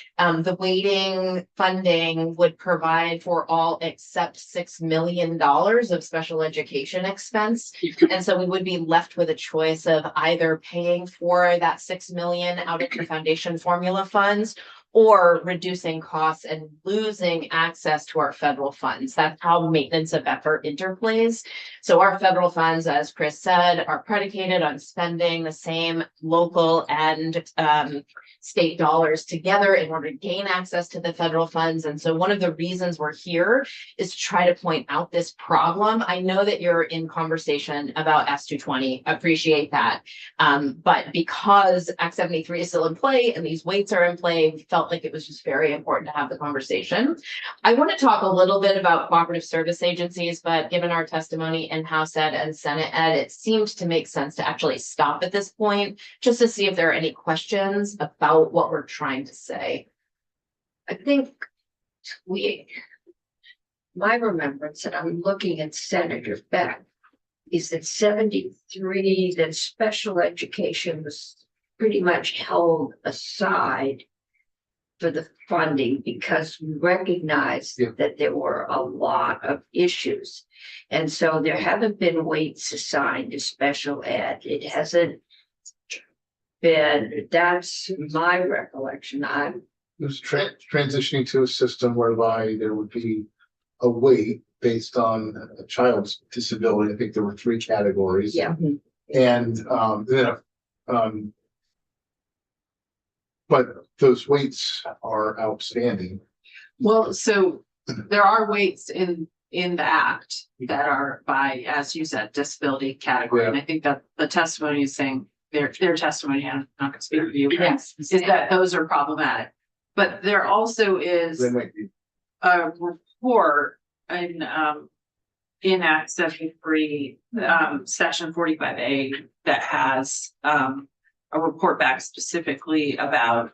Speaker 10: the weighting funding would provide for all except $6 million of special education expense. And so we would be left with a choice of either paying for that $6 million out of the foundation formula funds or reducing costs and losing access to our federal funds. That's how maintenance of effort interplays. So our federal funds, as Chris said, are predicated on spending the same local and state dollars together in order to gain access to the federal funds. And so one of the reasons we're here is to try to point out this problem. I know that you're in conversation about S220, appreciate that. But because Act 73 is still in play and these weights are in play, we felt like it was just very important to have the conversation. I want to talk a little bit about cooperative service agencies, but given our testimony in House Ed and Senate Ed, it seemed to make sense to actually stop at this point, just to see if there are any questions about what we're trying to say.
Speaker 1: I think my remembrance, and I'm looking at Senator Beck, is that 73, that special education was pretty much held aside for the funding because we recognized that there were a lot of issues. And so there haven't been weights assigned to special ed. It hasn't been, that's my recollection. I'm
Speaker 6: It was transitioning to a system whereby there would be a weight based on a child's disability. I think there were 3 categories.
Speaker 1: Yeah.
Speaker 6: And but those weights are outstanding.
Speaker 4: Well, so there are weights in the act that are by, as you said, disability category. And I think that the testimony is saying their testimony, I'm not gonna speak for you,
Speaker 10: Yes.
Speaker 4: is that those are problematic. But there also is
Speaker 6: They might be.
Speaker 4: a report in Act 73, section 45A that has a report back specifically about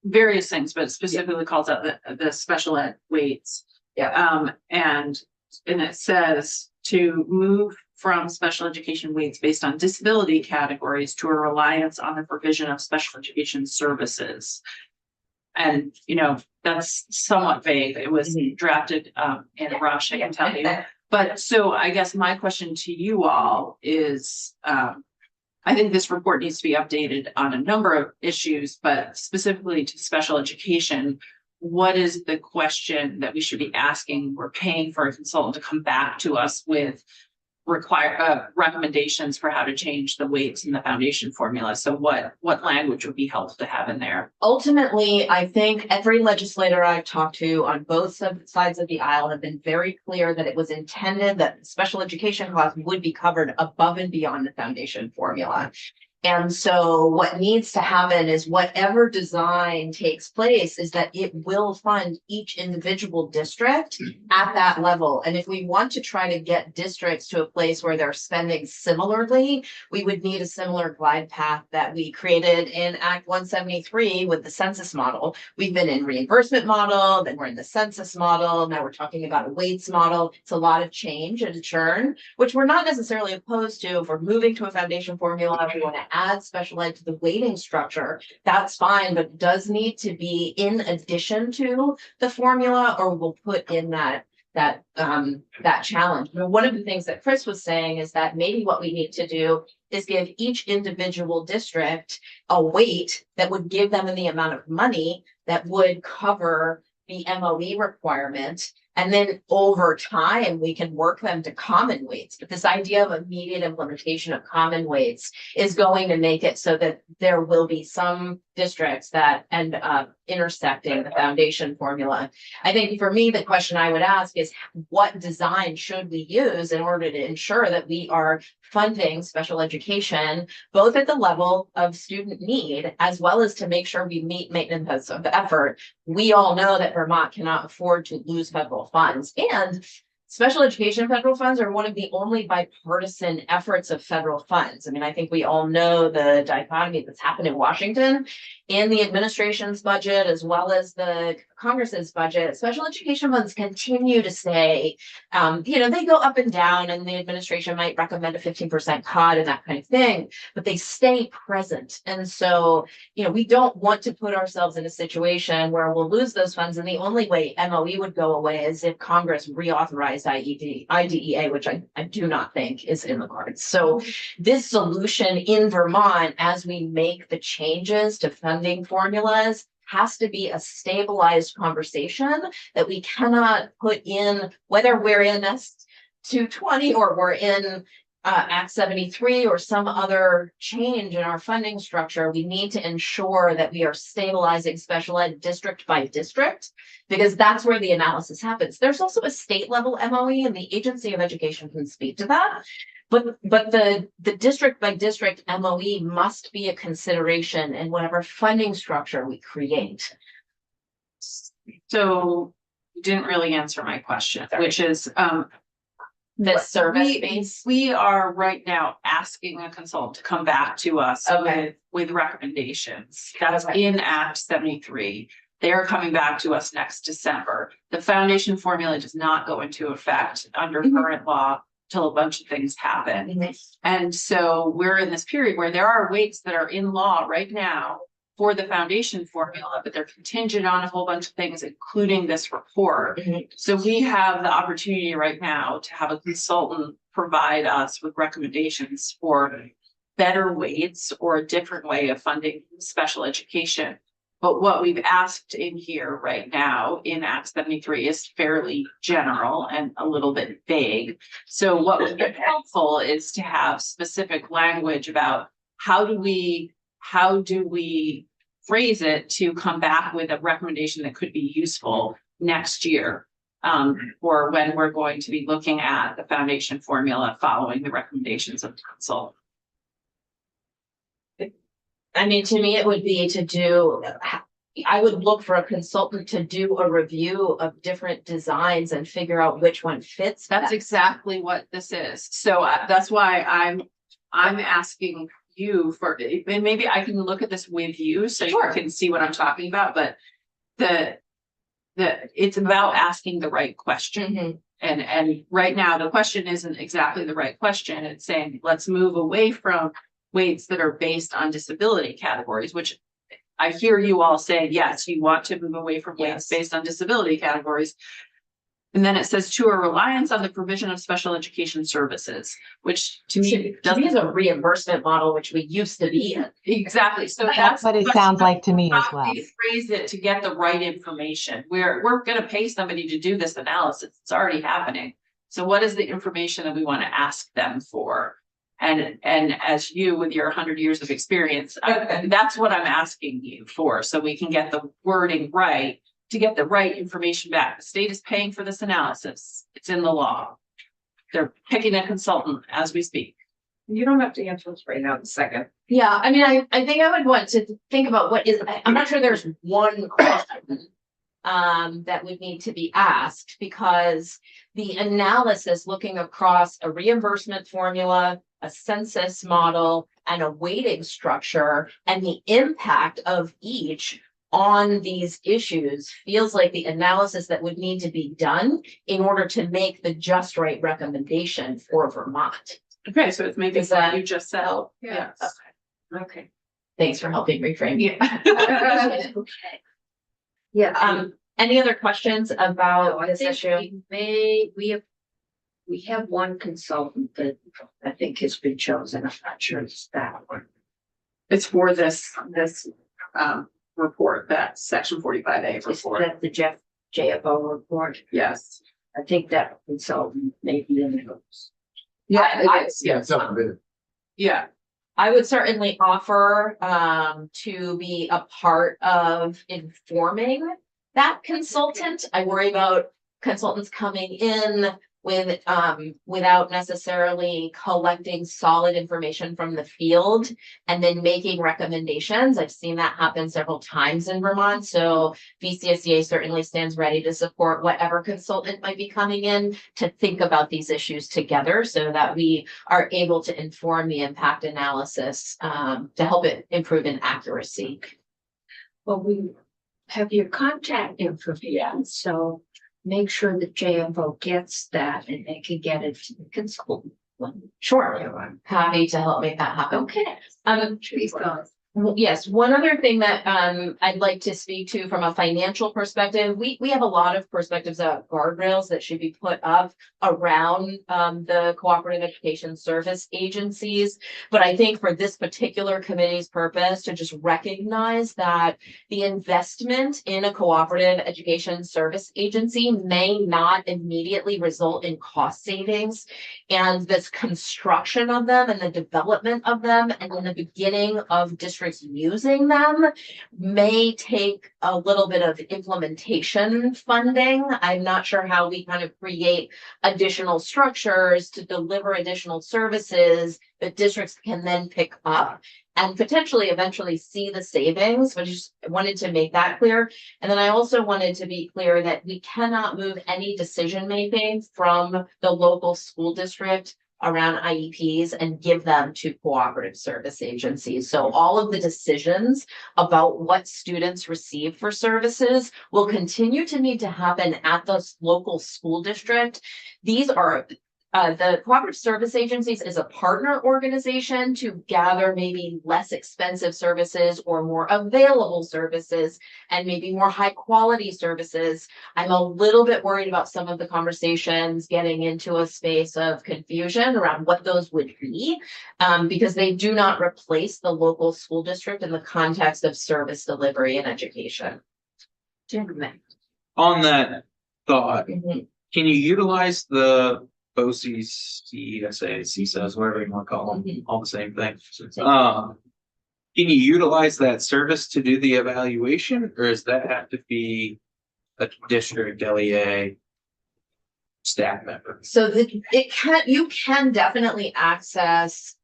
Speaker 4: various things, but specifically calls out the special ed weights.
Speaker 10: Yeah.
Speaker 4: And it says to move from special education weights based on disability categories to a reliance on the provision of special education services. And, you know, that's somewhat vague. It was drafted in a rush, I can tell you. But so I guess my question to you all is, I think this report needs to be updated on a number of issues, but specifically to special education. What is the question that we should be asking? We're paying for a consultant to come back to us with recommendations for how to change the weights in the foundation formula. So what language would be helpful to have in there?
Speaker 10: Ultimately, I think every legislator I've talked to on both sides of the aisle have been very clear that it was intended that special education costs would be covered above and beyond the foundation formula. And so what needs to happen is whatever design takes place is that it will fund each individual district at that level. And if we want to try to get districts to a place where they're spending similarly, we would need a similar glide path that we created in Act 173 with the census model. We've been in reimbursement model, then we're in the census model. Now we're talking about a weights model. It's a lot of change and churn, which we're not necessarily opposed to. If we're moving to a foundation formula, if we want to add special ed to the weighting structure, that's fine, but it does need to be in addition to the formula, or we'll put in that challenge. But one of the things that Chris was saying is that maybe what we need to do is give each individual district a weight that would give them the amount of money that would cover the MOE requirement. And then over time, we can work them to common weights. But this idea of immediate implementation of common weights is going to make it so that there will be some districts that end up intersecting the foundation formula. I think for me, the question I would ask is what design should we use in order to ensure that we are funding special education, both at the level of student need, as well as to make sure we meet maintenance of the effort. We all know that Vermont cannot afford to lose federal funds, and special education federal funds are one of the only bipartisan efforts of federal funds. I mean, I think we all know the dichotomy that's happened in Washington in the administration's budget, as well as the Congress's budget, special education funds continue to stay, they go up and down, and the administration might recommend a 15% cut and that kind of thing, but they stay present. And so, we don't want to put ourselves in a situation where we'll lose those funds. And the only way MOE would go away is if Congress reauthorized IDEA, which I do not think is in the cards. So this solution in Vermont, as we make the changes to funding formulas, has to be a stabilized conversation that we cannot put in, whether we're in S220 or we're in Act 73 or some other change in our funding structure. We need to ensure that we are stabilizing special ed district by district, because that's where the analysis happens. There's also a state level MOE, and the Agency of Education can speak to that. But the district by district MOE must be a consideration in whatever funding structure we create.
Speaker 4: So you didn't really answer my question, which is,
Speaker 10: This service base.
Speaker 4: we are right now asking a consultant to come back to us
Speaker 10: Okay.
Speaker 4: with recommendations. That's
Speaker 10: Okay.
Speaker 4: in Act 73. They are coming back to us next December. The foundation formula does not go into effect under current law till a bunch of things happen. And so we're in this period where there are weights that are in law right now for the foundation formula, but they're contingent on a whole bunch of things, including this report. So we have the opportunity right now to have a consultant provide us with recommendations for better weights or a different way of funding special education. But what we've asked in here right now in Act 73 is fairly general and a little bit vague. So what would be helpful is to have specific language about how do we phrase it to come back with a recommendation that could be useful next year, or when we're going to be looking at the foundation formula following the recommendations of the consultant.
Speaker 10: I mean, to me, it would be I would look for a consultant to do a review of different designs and figure out which one fits.
Speaker 4: That's exactly what this is. So that's why I'm asking you for, and maybe I can look at this with you so you can see what I'm talking about, but it's about asking the right question. And right now the question isn't exactly the right question. It's saying, let's move away from weights that are based on disability categories, which I hear you all say, yes, you want to move away from weights based on disability categories. And then it says to a reliance on the provision of special education services, which to me
Speaker 10: is a reimbursement model, which we used to be in.
Speaker 4: Exactly. So
Speaker 9: That's what it sounds like to me as well.
Speaker 4: we phrase it to get the right information. We're going to pay somebody to do this analysis. It's already happening. So what is the information that we want to ask them for? And as you, with your 100 years of experience, that's what I'm asking you for, so we can get the wording right, to get the right information back. The state is paying for this analysis. It's in the law. They're picking a consultant as we speak.
Speaker 1: You don't have to answer this right now in a second.
Speaker 10: Yeah, I mean, I think I would want to think about I'm not sure there's one question that would need to be asked, because the analysis looking across a reimbursement formula, a census model, and a weighting structure, and the impact of each on these issues feels like the analysis that would need to be done in order to make the just right recommendation for Vermont.
Speaker 4: Okay, so it's maybe what you just said.
Speaker 1: Yes.
Speaker 10: Okay. Thanks for helping reframe.
Speaker 1: Okay. Yeah.
Speaker 10: Any other questions about
Speaker 1: I
Speaker 10: this
Speaker 1: think
Speaker 10: issue?
Speaker 1: we have one consultant that I think has been chosen. I'm not sure it's that one.
Speaker 4: It's for this report, that section 45A
Speaker 1: Is
Speaker 4: report.
Speaker 1: that the JFO report?
Speaker 4: Yes.
Speaker 1: I think that consultant may be in those.
Speaker 4: Yeah, it is.
Speaker 6: Yeah, it's up there.
Speaker 4: Yeah.
Speaker 10: I would certainly offer to be a part of informing that consultant. I worry about consultants coming in with without necessarily collecting solid information from the field and then making recommendations. I've seen that happen several times in Vermont. So VCSEA certainly stands ready to support whatever consultant might be coming in to think about these issues together so that we are able to inform the impact analysis to help it improve in accuracy.
Speaker 1: Well, have your contact information, so make sure that JFO gets that and they can get it to the consultant.
Speaker 10: Sure, happy to help make that happen.
Speaker 1: Okay. Please go.
Speaker 10: Yes, one other thing that I'd like to speak to from a financial perspective, we have a lot of perspectives about guardrails that should be put up around the cooperative education service agencies. But I think for this particular committee's purpose, to just recognize that the investment in a cooperative education service agency may not immediately result in cost savings. And this construction of them and the development of them and then the beginning of districts using them may take a little bit of implementation funding. I'm not sure how we kind of create additional structures to deliver additional services that districts can then pick up and potentially eventually see the savings, but just wanted to make that clear. And then I also wanted to be clear that we cannot move any decision-making from the local school district around IEPs and give them to cooperative service agencies. So all of the decisions about what students receive for services will continue to need to happen at the local school district. These are the cooperative service agencies is a partner organization to gather maybe less expensive services or more available services and maybe more high quality services. I'm a little bit worried about some of the conversations getting into a space of confusion around what those would be, because they do not replace the local school district in the context of service delivery and education.
Speaker 1: Gentlemen.
Speaker 2: On that thought,
Speaker 10: Mhm.
Speaker 2: can you utilize the BOCES, CSA, CSAs, whatever you want to call them, all the same thing? Can you utilize that service to do the evaluation, or does that have to be a district LEA staff member?
Speaker 10: So you can definitely access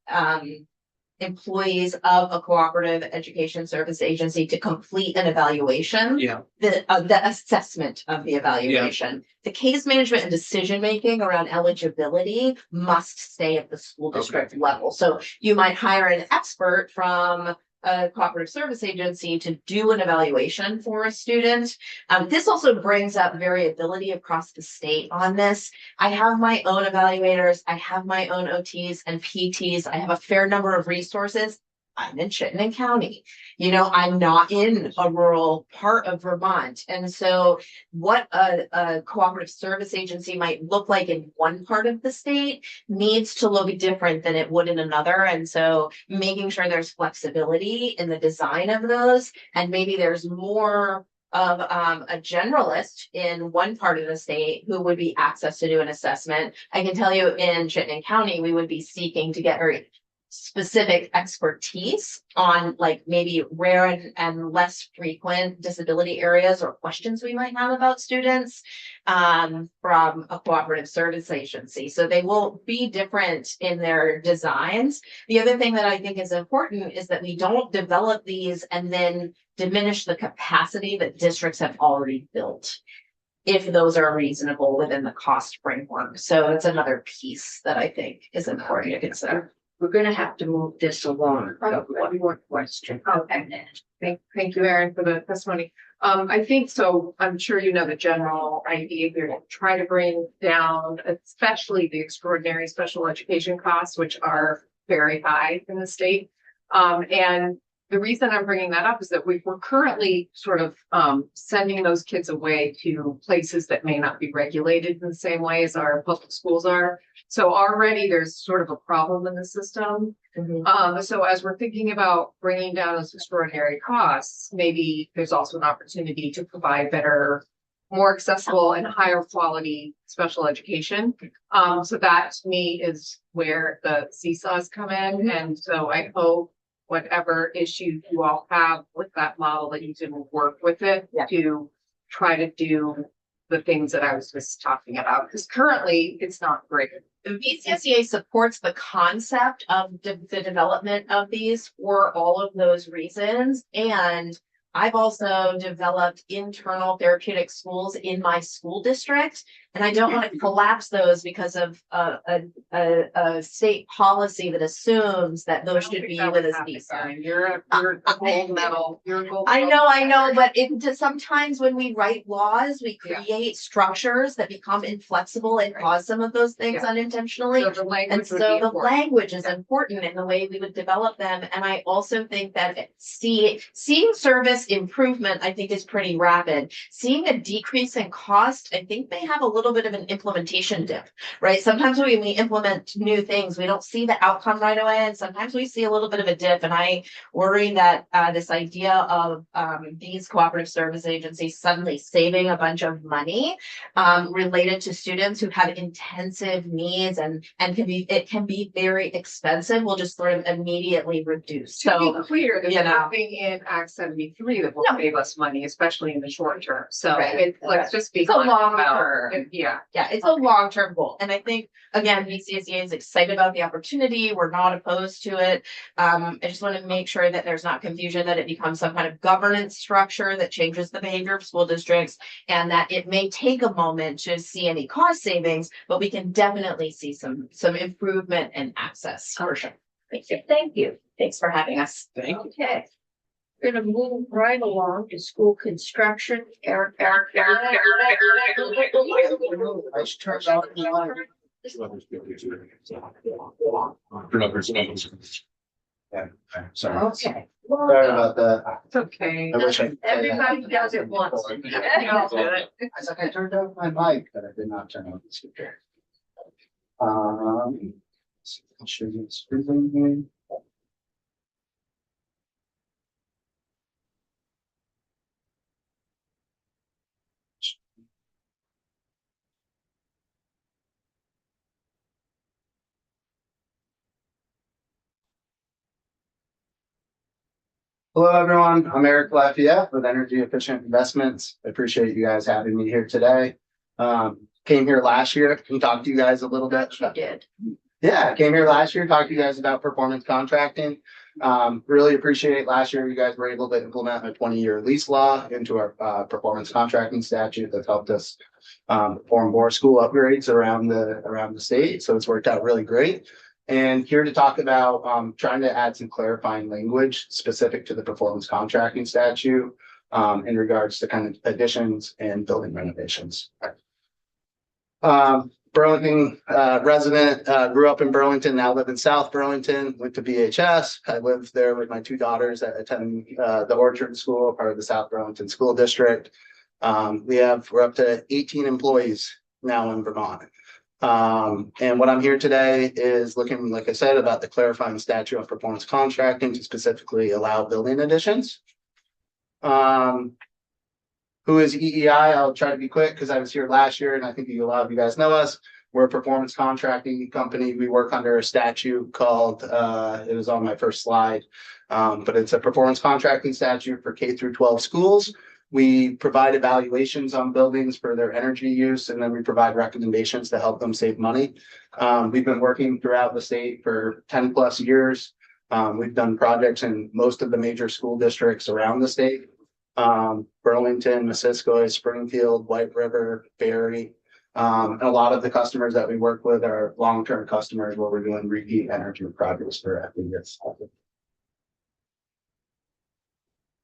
Speaker 10: employees of a cooperative education service agency to complete an evaluation.
Speaker 2: Yeah.
Speaker 10: The assessment of the evaluation. The case management and decision-making around eligibility must stay at the school district level. So you might hire an expert from a cooperative service agency to do an evaluation for a student. This also brings up variability across the state on this. I have my own evaluators, I have my own OTs and PTs, I have a fair number of resources. I'm in Chittenden County. You know, I'm not in a rural part of Vermont. And so what a cooperative service agency might look like in one part of the state needs to look different than it would in another. And so making sure there's flexibility in the design of those, and maybe there's more of a generalist in one part of the state who would be access to do an assessment. I can tell you in Chittenden County, we would be seeking to get very specific expertise on like maybe rare and less frequent disability areas or questions we might have about students from a cooperative service agency. So they will be different in their designs. The other thing that I think is important is that we don't develop these and then diminish the capacity that districts have already built, if those are reasonable within the cost framework. So it's another piece that I think is important to consider.
Speaker 1: We're gonna have to move this along. One more question. Okay.
Speaker 11: Thank you, Erin, for the testimony. I think so. I'm sure you know the general idea here to try to bring down, especially the extraordinary special education costs, which are very high in the state. And the reason I'm bringing that up is that we're currently sort of sending those kids away to places that may not be regulated in the same way as our public schools are. So already there's sort of a problem in the system. So as we're thinking about bringing down those extraordinary costs, maybe there's also an opportunity to provide better, more accessible and higher quality special education. So that to me is where the seesaws come in. And so I hope whatever issue you all have with that model, that you can work with it to try to do the things that I was just talking about, because currently it's not great.
Speaker 10: The VCSEA supports the concept of the development of these for all of those reasons. And I've also developed internal therapeutic schools in my school district And I don't want to collapse those because of a state policy that assumes that those should be with a CISA.
Speaker 11: You're a gold medal. You're a gold.
Speaker 10: I know, but sometimes when we write laws, we create structures that become inflexible and cause some of those things
Speaker 11: Yeah.
Speaker 10: unintentionally.
Speaker 11: So the language
Speaker 10: And
Speaker 11: would
Speaker 10: so
Speaker 11: be
Speaker 10: the
Speaker 11: important.
Speaker 10: language is important in the way we would develop them. And I also think that seeing service improvement, I think is pretty rapid. Seeing a decrease in cost, I think may have a little bit of an implementation dip, right? Sometimes when we implement new things, we don't see the outcome right away. And sometimes we see a little bit of a dip. And I worry that this idea of these cooperative service agencies suddenly saving a bunch of money related to students who have intensive needs and it can be very expensive will just sort of immediately reduce.
Speaker 11: To
Speaker 10: So
Speaker 11: be clear, there's
Speaker 10: you know.
Speaker 11: nothing in Act 73 that will
Speaker 10: No.
Speaker 11: save us money, especially in the short term. So
Speaker 10: Right.
Speaker 11: let's just be
Speaker 10: It's a
Speaker 11: honest
Speaker 10: long
Speaker 11: about
Speaker 10: term.
Speaker 11: it. Yeah.
Speaker 10: Yeah, it's a long-term goal. And I think, again, BCSEA is excited about the opportunity. We're not opposed to it. I just want to make sure that there's not confusion that it becomes some kind of governance structure that changes the behavior of school districts and that it may take a moment to see any cost savings, but we can definitely see some improvement in access for sure.
Speaker 1: Thank you.
Speaker 10: Thanks for having us.
Speaker 2: Thank you.
Speaker 1: Okay. We're gonna move right along to school construction. Eric.
Speaker 6: I should turn off the line. Yeah, sorry.
Speaker 1: Okay.
Speaker 6: Sorry about that.
Speaker 11: It's okay.
Speaker 6: I wish I.
Speaker 1: Everybody does it once.
Speaker 6: I was like, I turned off my mic, but I did not turn on the speaker. I'll show you the screen here. Hello, everyone. I'm Eric Lafayette with Energy Efficient Investments. I appreciate you guys having me here today. Came here last year and talked to you guys a little bit.
Speaker 10: You did.
Speaker 6: Yeah, I came here last year, talked to you guys about performance contracting. Really appreciate last year you guys were able to implement a 20-year lease law into our performance contracting statute that's helped us perform more school upgrades around the state. So it's worked out really great. And here to talk about trying to add some clarifying language specific to the performance contracting statute in regards to kind of additions and building renovations. Burlington resident, grew up in Burlington, now live in South Burlington, went to BHS. I lived there with my two daughters that attend the Orchard School, part of the South Burlington School District. We're up to 18 employees now in Vermont. And what I'm here today is looking, like I said, about the clarifying statute of performance contracting to specifically allow building additions. Who is EEI? I'll try to be quick because I was here last year and I think a lot of you guys know us. We're a performance contracting company. We work under a statute called, it was on my first slide, but it's a performance contracting statute for K through 12 schools. We provide evaluations on buildings for their energy use, and then we provide recommendations to help them save money. We've been working throughout the state for 10 plus years. We've done projects in most of the major school districts around the state. Burlington, Missisquoi, Springfield, White River, Barry. And a lot of the customers that we work with are long-term customers where we're doing repeat energy projects for years.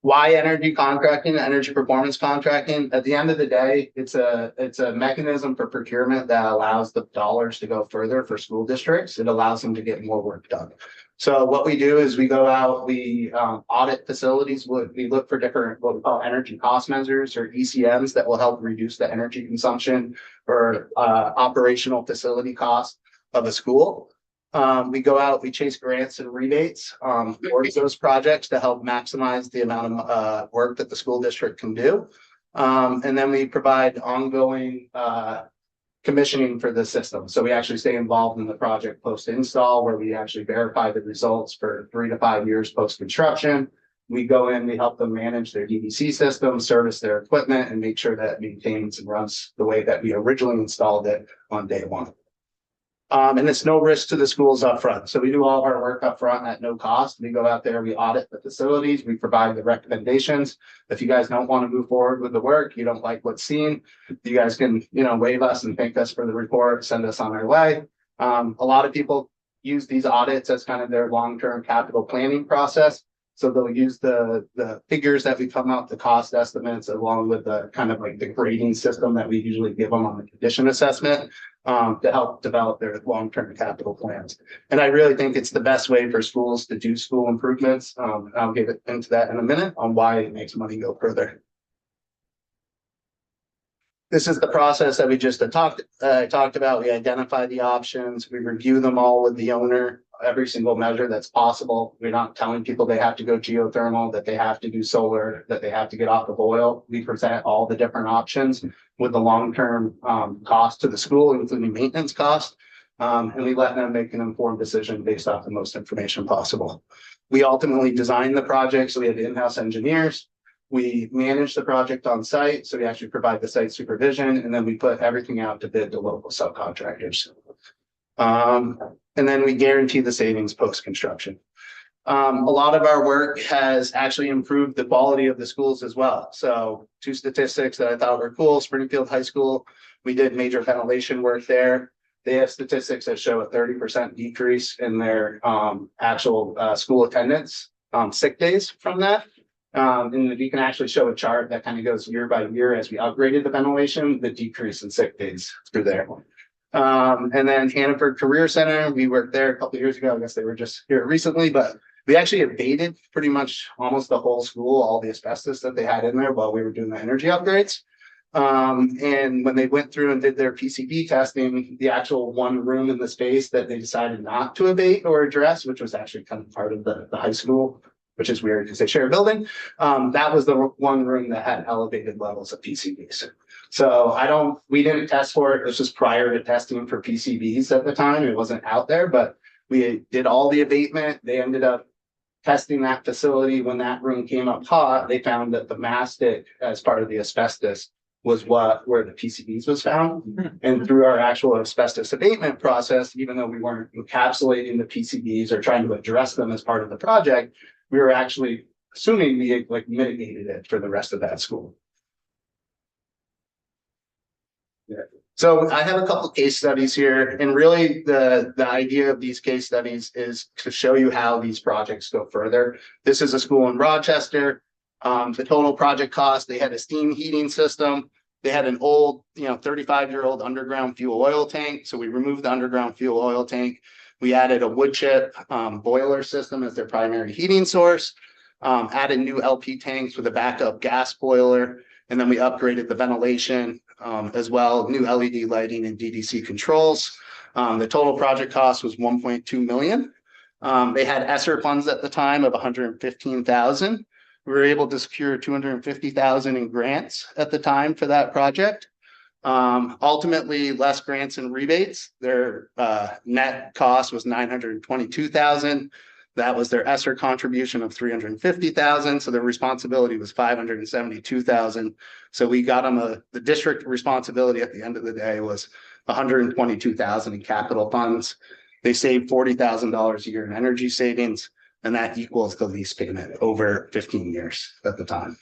Speaker 6: Why energy contracting, energy performance contracting? At the end of the day, it's a mechanism for procurement that allows the dollars to go further for school districts. It allows them to get more work done. So what we do is we go out, we audit facilities. We look for different what we call energy cost measures or ECMs that will help reduce the energy consumption or operational facility cost of a school. We go out, we chase grants and rebates towards those projects to help maximize the amount of work that the school district can do. And then we provide ongoing commissioning for the system. So we actually stay involved in the project post-install where we actually verify the results for 3 to 5 years post-construction. We go in, we help them manage their DVC system, service their equipment, and make sure that it maintains and runs the way that we originally installed it on day one. And it's no risk to the schools up front. So we do all of our work up front at no cost. We go out there, we audit the facilities, we provide the recommendations. If you guys don't want to move forward with the work, you don't like what's seen, you guys can, waive us and thank us for the report, send us on our way. A lot of people use these audits as kind of their long-term capital planning process. So they'll use the figures that we come out, the cost estimates, along with the kind of like the grading system that we usually give them on the condition assessment, to help develop their long-term capital plans. And I really think it's the best way for schools to do school improvements. I'll get into that in a minute on why it makes money go further. This is the process that we just talked about. We identify the options, we review them all with the owner, every single measure that's possible. We're not telling people they have to go geothermal, that they have to do solar, that they have to get off of oil. We present all the different options with the long-term cost to the school, including maintenance cost. And we let them make an informed decision based off the most information possible. We ultimately design the project, so we have in-house engineers. We manage the project on site, so we actually provide the site supervision, and then we put everything out to bid to local subcontractors. And then we guarantee the savings post-construction. A lot of our work has actually improved the quality of the schools as well. So 2 statistics that I thought were cool: Springfield High School, we did major ventilation work there. They have statistics that show a 30% decrease in their actual school attendance, sick days from that. And you can actually show a chart that kind of goes year by year as we upgraded the ventilation, the decrease in sick days through there. And then Hannaford Career Center, we worked there a couple of years ago. I guess they were just here recently, but we actually abated pretty much almost the whole school, all the asbestos that they had in there while we were doing the energy upgrades. And when they went through and did their PCB testing, the actual one room in the space that they decided not to abate or address, which was actually kind of part of the high school, which is weird because they share a building. That was the one room that had elevated levels of PCBs. So we didn't test for it. This was prior to testing for PCBs at the time. It wasn't out there, but we did all the abatement. They ended up testing that facility. When that room came up hot, they found that the mastic as part of the asbestos was where the PCBs was found. And through our actual asbestos abatement process, even though we weren't encapsulating the PCBs or trying to address them as part of the project, we were actually assuming we mitigated it for the rest of that school. Yeah. So I have a couple of case studies here, and really the idea of these case studies is to show you how these projects go further. This is a school in Rochester. The total project cost, they had a steam heating system. They had an old, 35-year-old underground fuel oil tank. So we removed the underground fuel oil tank. We added a wood chip boiler system as their primary heating source, added new LP tanks with a backup gas boiler, and then we upgraded the ventilation as well, new LED lighting and DDC controls. The total project cost was $1.2 million. They had ESSER funds at the time of $115,000. We were able to secure $250,000 in grants at the time for that project. Ultimately, less grants and rebates. Their net cost was $922,000. That was their ESSER contribution of $350,000. So their responsibility was $572,000. So we got them the district responsibility at the end of the day was $122,000 in capital funds. They saved $40,000 a year in energy savings, and that equals the lease payment over 15 years at the time.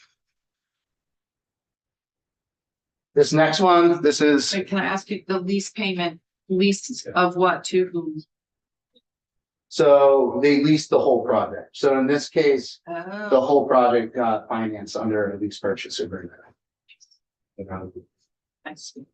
Speaker 6: This next one, this is.
Speaker 4: So can I ask you the lease payment, lease of what to whom?
Speaker 6: So they leased the whole project. So in this case,
Speaker 4: Oh.
Speaker 6: the whole project got financed under a lease purchase agreement.
Speaker 4: I see.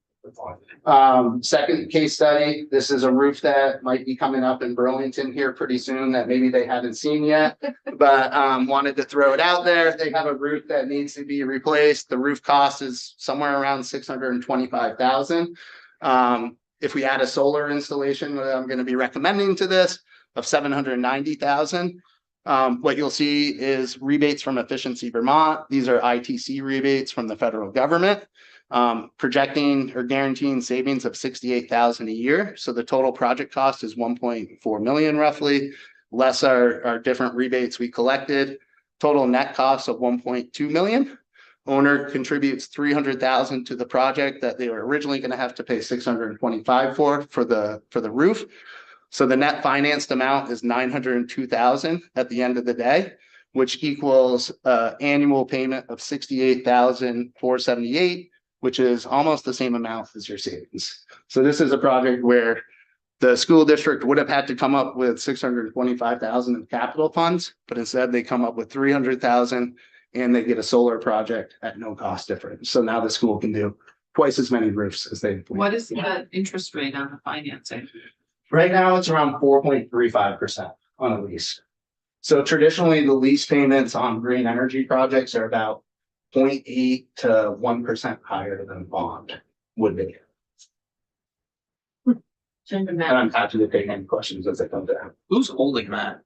Speaker 6: Second case study, this is a roof that might be coming up in Burlington here pretty soon that maybe they haven't seen yet, but wanted to throw it out there. They have a roof that needs to be replaced. The roof cost is somewhere around $625,000. If we add a solar installation, I'm going to be recommending to this of $790,000. What you'll see is rebates from Efficiency Vermont. These are ITC rebates from the federal government. Projecting or guaranteeing savings of $68,000 a year. So the total project cost is $1.4 million roughly, less our different rebates we collected. Total net cost of $1.2 million. Owner contributes 300,000 to the project that they were originally going to have to pay 625 for the roof. So the net financed amount is 902,000 at the end of the day, which equals annual payment of 68,478, which is almost the same amount as your savings. So this is a project where the school district would have had to come up with 625,000 in capital funds, but instead they come up with 300,000 and they get a solar project at no cost difference. So now the school can do twice as many roofs as they.
Speaker 4: What is the interest rate on the financing?
Speaker 6: Right now, it's around 4.35% on a lease. So traditionally, the lease payments on green energy projects are about 0.8 to 1% higher than bond would be. And I'm happy to take any questions as they come down.
Speaker 2: Who's holding that?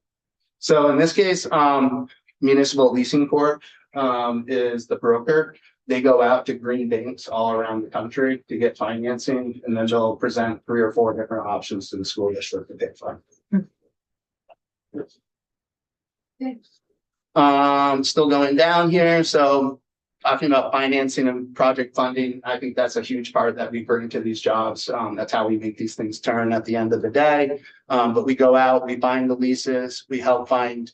Speaker 6: So in this case, Municipal Leasing Corp is the broker. They go out to green banks all around the country to get financing, and then they'll present 3 or 4 different options to the school district to get funding. Still going down here. So talking about financing and project funding, I think that's a huge part that we bring to these jobs. That's how we make these things turn at the end of the day. But we go out, we find the leases, we help find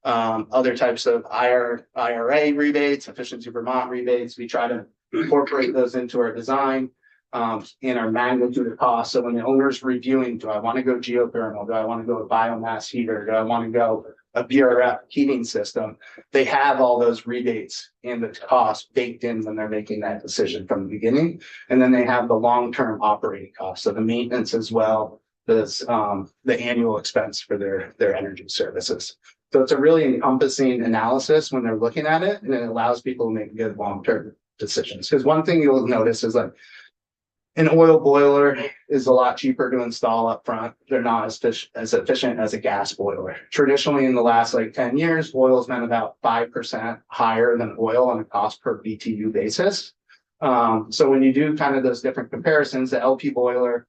Speaker 6: other types of IRA rebates, Efficiency Vermont rebates. We try to incorporate those into our design and our magnitude of cost. So when the owner's reviewing, do I want to go geothermal? Do I want to go a biomass heater? Do I want to go a BRF heating system? They have all those rebates and the cost baked in when they're making that decision from the beginning. And then they have the long-term operating costs. So the maintenance as well as the annual expense for their energy services. So it's a really encompassing analysis when they're looking at it, and it allows people to make good long-term decisions. Because one thing you'll notice is like an oil boiler is a lot cheaper to install up front. They're not as efficient as a gas boiler. Traditionally, in the last 10 years, oil has been about 5% higher than oil on a cost per BTU basis. So when you do kind of those different comparisons, the LP boiler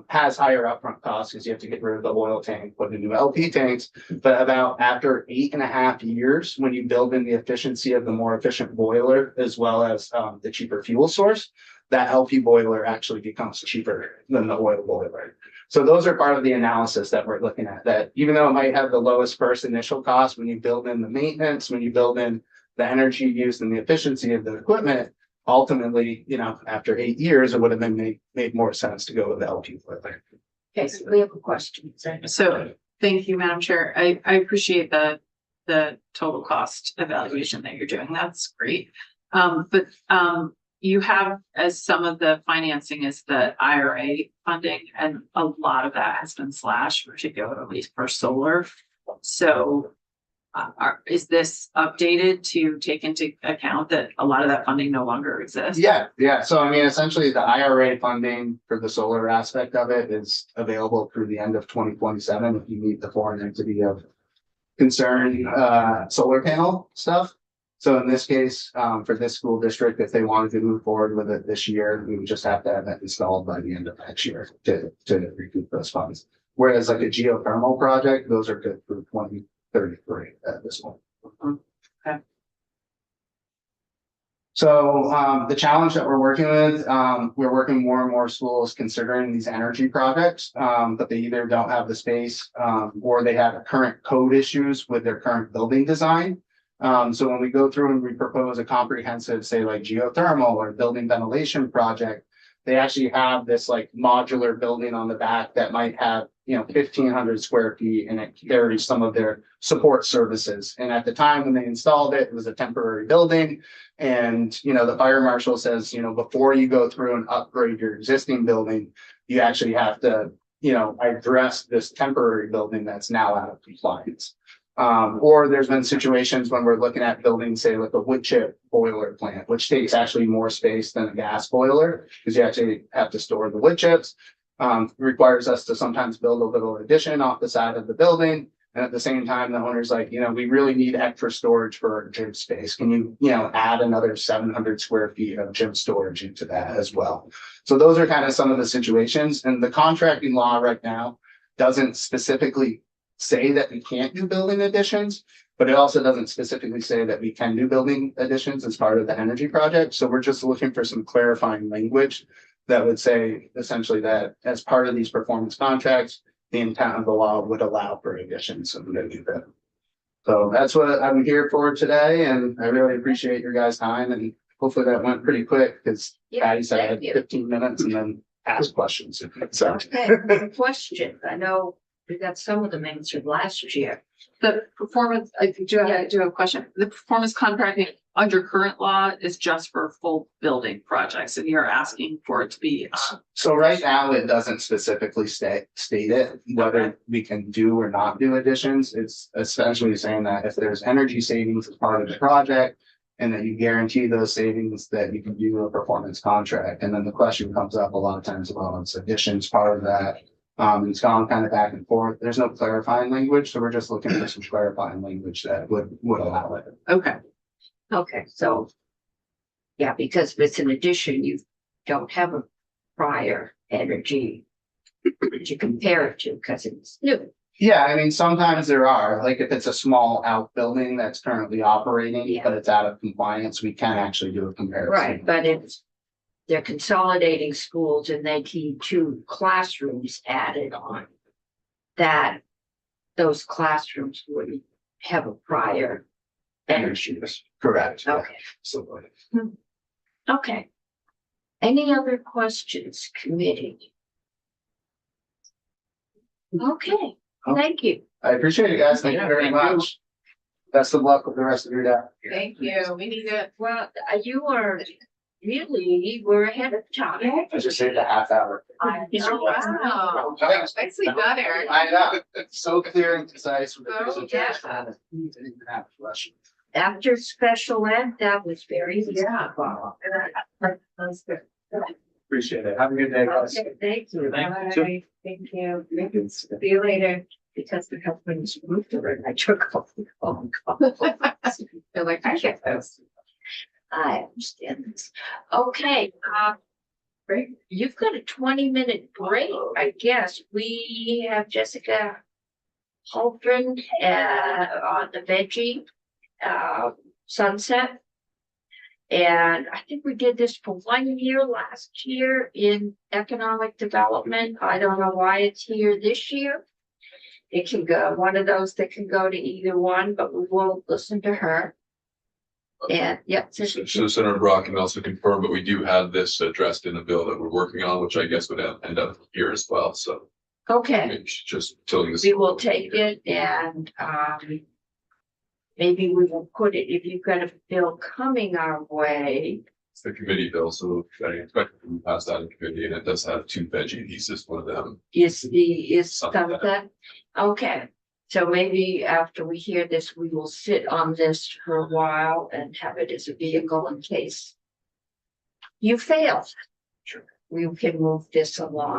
Speaker 6: has higher upfront costs because you have to get rid of the oil tank, put in new LP tanks. But about after 8.5 years, when you build in the efficiency of the more efficient boiler, as well as the cheaper fuel source, that LP boiler actually becomes cheaper than the oil boiler. So those are part of the analysis that we're looking at, that even though it might have the lowest first initial cost, when you build in the maintenance, when you build in the energy use and the efficiency of the equipment, ultimately, after 8 years, it would have been made more sense to go with the LP boiler.
Speaker 1: Okay, so we have a question.
Speaker 4: So thank you, Madam Chair. I appreciate the total cost evaluation that you're doing. That's great. But you have, as some of the financing is the IRA funding, and a lot of that has been slashed, particularly for solar. So is this updated to take into account that a lot of that funding no longer exists?
Speaker 6: Yeah. So I mean, essentially the IRA funding for the solar aspect of it is available through the end of 2027 if you meet the foreign entity of concern solar panel stuff. So in this case, for this school district, if they wanted to move forward with it this year, we would just have to have that installed by the end of next year to recoup those funds. Whereas like a geothermal project, those are good through 2033 at this point.
Speaker 4: Okay.
Speaker 6: So the challenge that we're working with, we're working more and more schools considering these energy projects, but they either don't have the space or they have current code issues with their current building design. So when we go through and we propose a comprehensive, say like geothermal or building ventilation project, they actually have this modular building on the back that might have 1,500 square feet, and it carries some of their support services. And at the time when they installed it, it was a temporary building. And the fire marshal says, before you go through and upgrade your existing building, you actually have to address this temporary building that's now out of compliance. Or there's been situations when we're looking at building, say, like a wood chip boiler plant, which takes actually more space than a gas boiler because you actually have to store the wood chips. Requires us to sometimes build a little addition off the side of the building. And at the same time, the owner's like, we really need extra storage for our gym space. Can you, add another 700 square feet of gym storage into that as well? So those are kind of some of the situations. And the contracting law right now doesn't specifically say that we can't do building additions, But it also doesn't specifically say that we can do building additions as part of the energy project. So we're just looking for some clarifying language that would say essentially that as part of these performance contracts, the intent of the law would allow for additions of energy. So that's what I'm here for today, and I really appreciate your guys' time, and hopefully that went pretty quick because Patty said I had 15 minutes and then ask questions. So.
Speaker 1: Okay, question. I know we got some of them answered last year.
Speaker 4: The performance, I do have a question. The performance contracting under current law is just for full building projects, and you're asking for it to be.
Speaker 6: So right now, it doesn't specifically state it, whether we can do or not do additions. It's essentially saying that if there's energy savings as part of the project, and that you guarantee those savings, that you can do a performance contract. And then the question comes up a lot of times about it's additions part of that. It's gone kind of back and forth. There's no clarifying language, so we're just looking for some clarifying language that would allow it.
Speaker 4: Okay.
Speaker 1: Okay, so. Yeah, because if it's an addition, you don't have a prior energy to compare it to because it's new.
Speaker 6: Yeah, I mean, sometimes there are, like if it's a small outbuilding that's currently operating,
Speaker 1: Yeah.
Speaker 6: but it's out of compliance, we can actually do a comparison.
Speaker 1: Right, but it's, they're consolidating schools and they need 2 classrooms added on. That those classrooms wouldn't have a prior energy.
Speaker 6: Correct.
Speaker 1: Okay,
Speaker 6: So.
Speaker 1: okay. Any other questions, committee? Okay, thank you.
Speaker 6: I appreciate it, guys. Thank you very much. Best of luck with the rest of your day.
Speaker 11: Thank you. We need to.
Speaker 1: Well, you are really, we're ahead of time.
Speaker 6: I just saved a half hour.
Speaker 1: I know.
Speaker 11: Wow. Nicely done, Eric.
Speaker 6: I know, it's so clear and concise with the
Speaker 11: Oh,
Speaker 6: presentation.
Speaker 11: yeah.
Speaker 6: I didn't even have a question.
Speaker 1: After special ed, that was very easy to follow.
Speaker 11: That's good.
Speaker 6: Appreciate it. Have a good day, guys.
Speaker 1: Okay, thank you.
Speaker 11: Bye. Thank you. See you later.
Speaker 1: Because the company's moved around, I took off the phone call.
Speaker 11: They're like, I get this.
Speaker 1: I understand this. Okay,
Speaker 11: Great.
Speaker 1: you've got a 20-minute break, I guess. We have Jessica Holdren, on the veggie, sunset. And I think we did this for 1 year last year in economic development. I don't know why it's here this year. It can go, one of those that can go to either one, but we will listen to her. And, yeah.
Speaker 3: So Senator Brock can also confirm, but we do have this addressed in the bill that we're working on, which I guess would end up here as well, so.
Speaker 1: Okay,
Speaker 3: Maybe just tilling this.
Speaker 1: we will take it and, maybe we will put it, if you've got a bill coming our way.
Speaker 3: It's the committee bill, so I expect we pass that in committee, and it does have 2 veggie pieces, one of them.
Speaker 1: Is
Speaker 3: Sunset.
Speaker 1: sunset. Okay, so maybe after we hear this, we will sit on this for a while and have it as a vehicle in case you fail. We can move this along.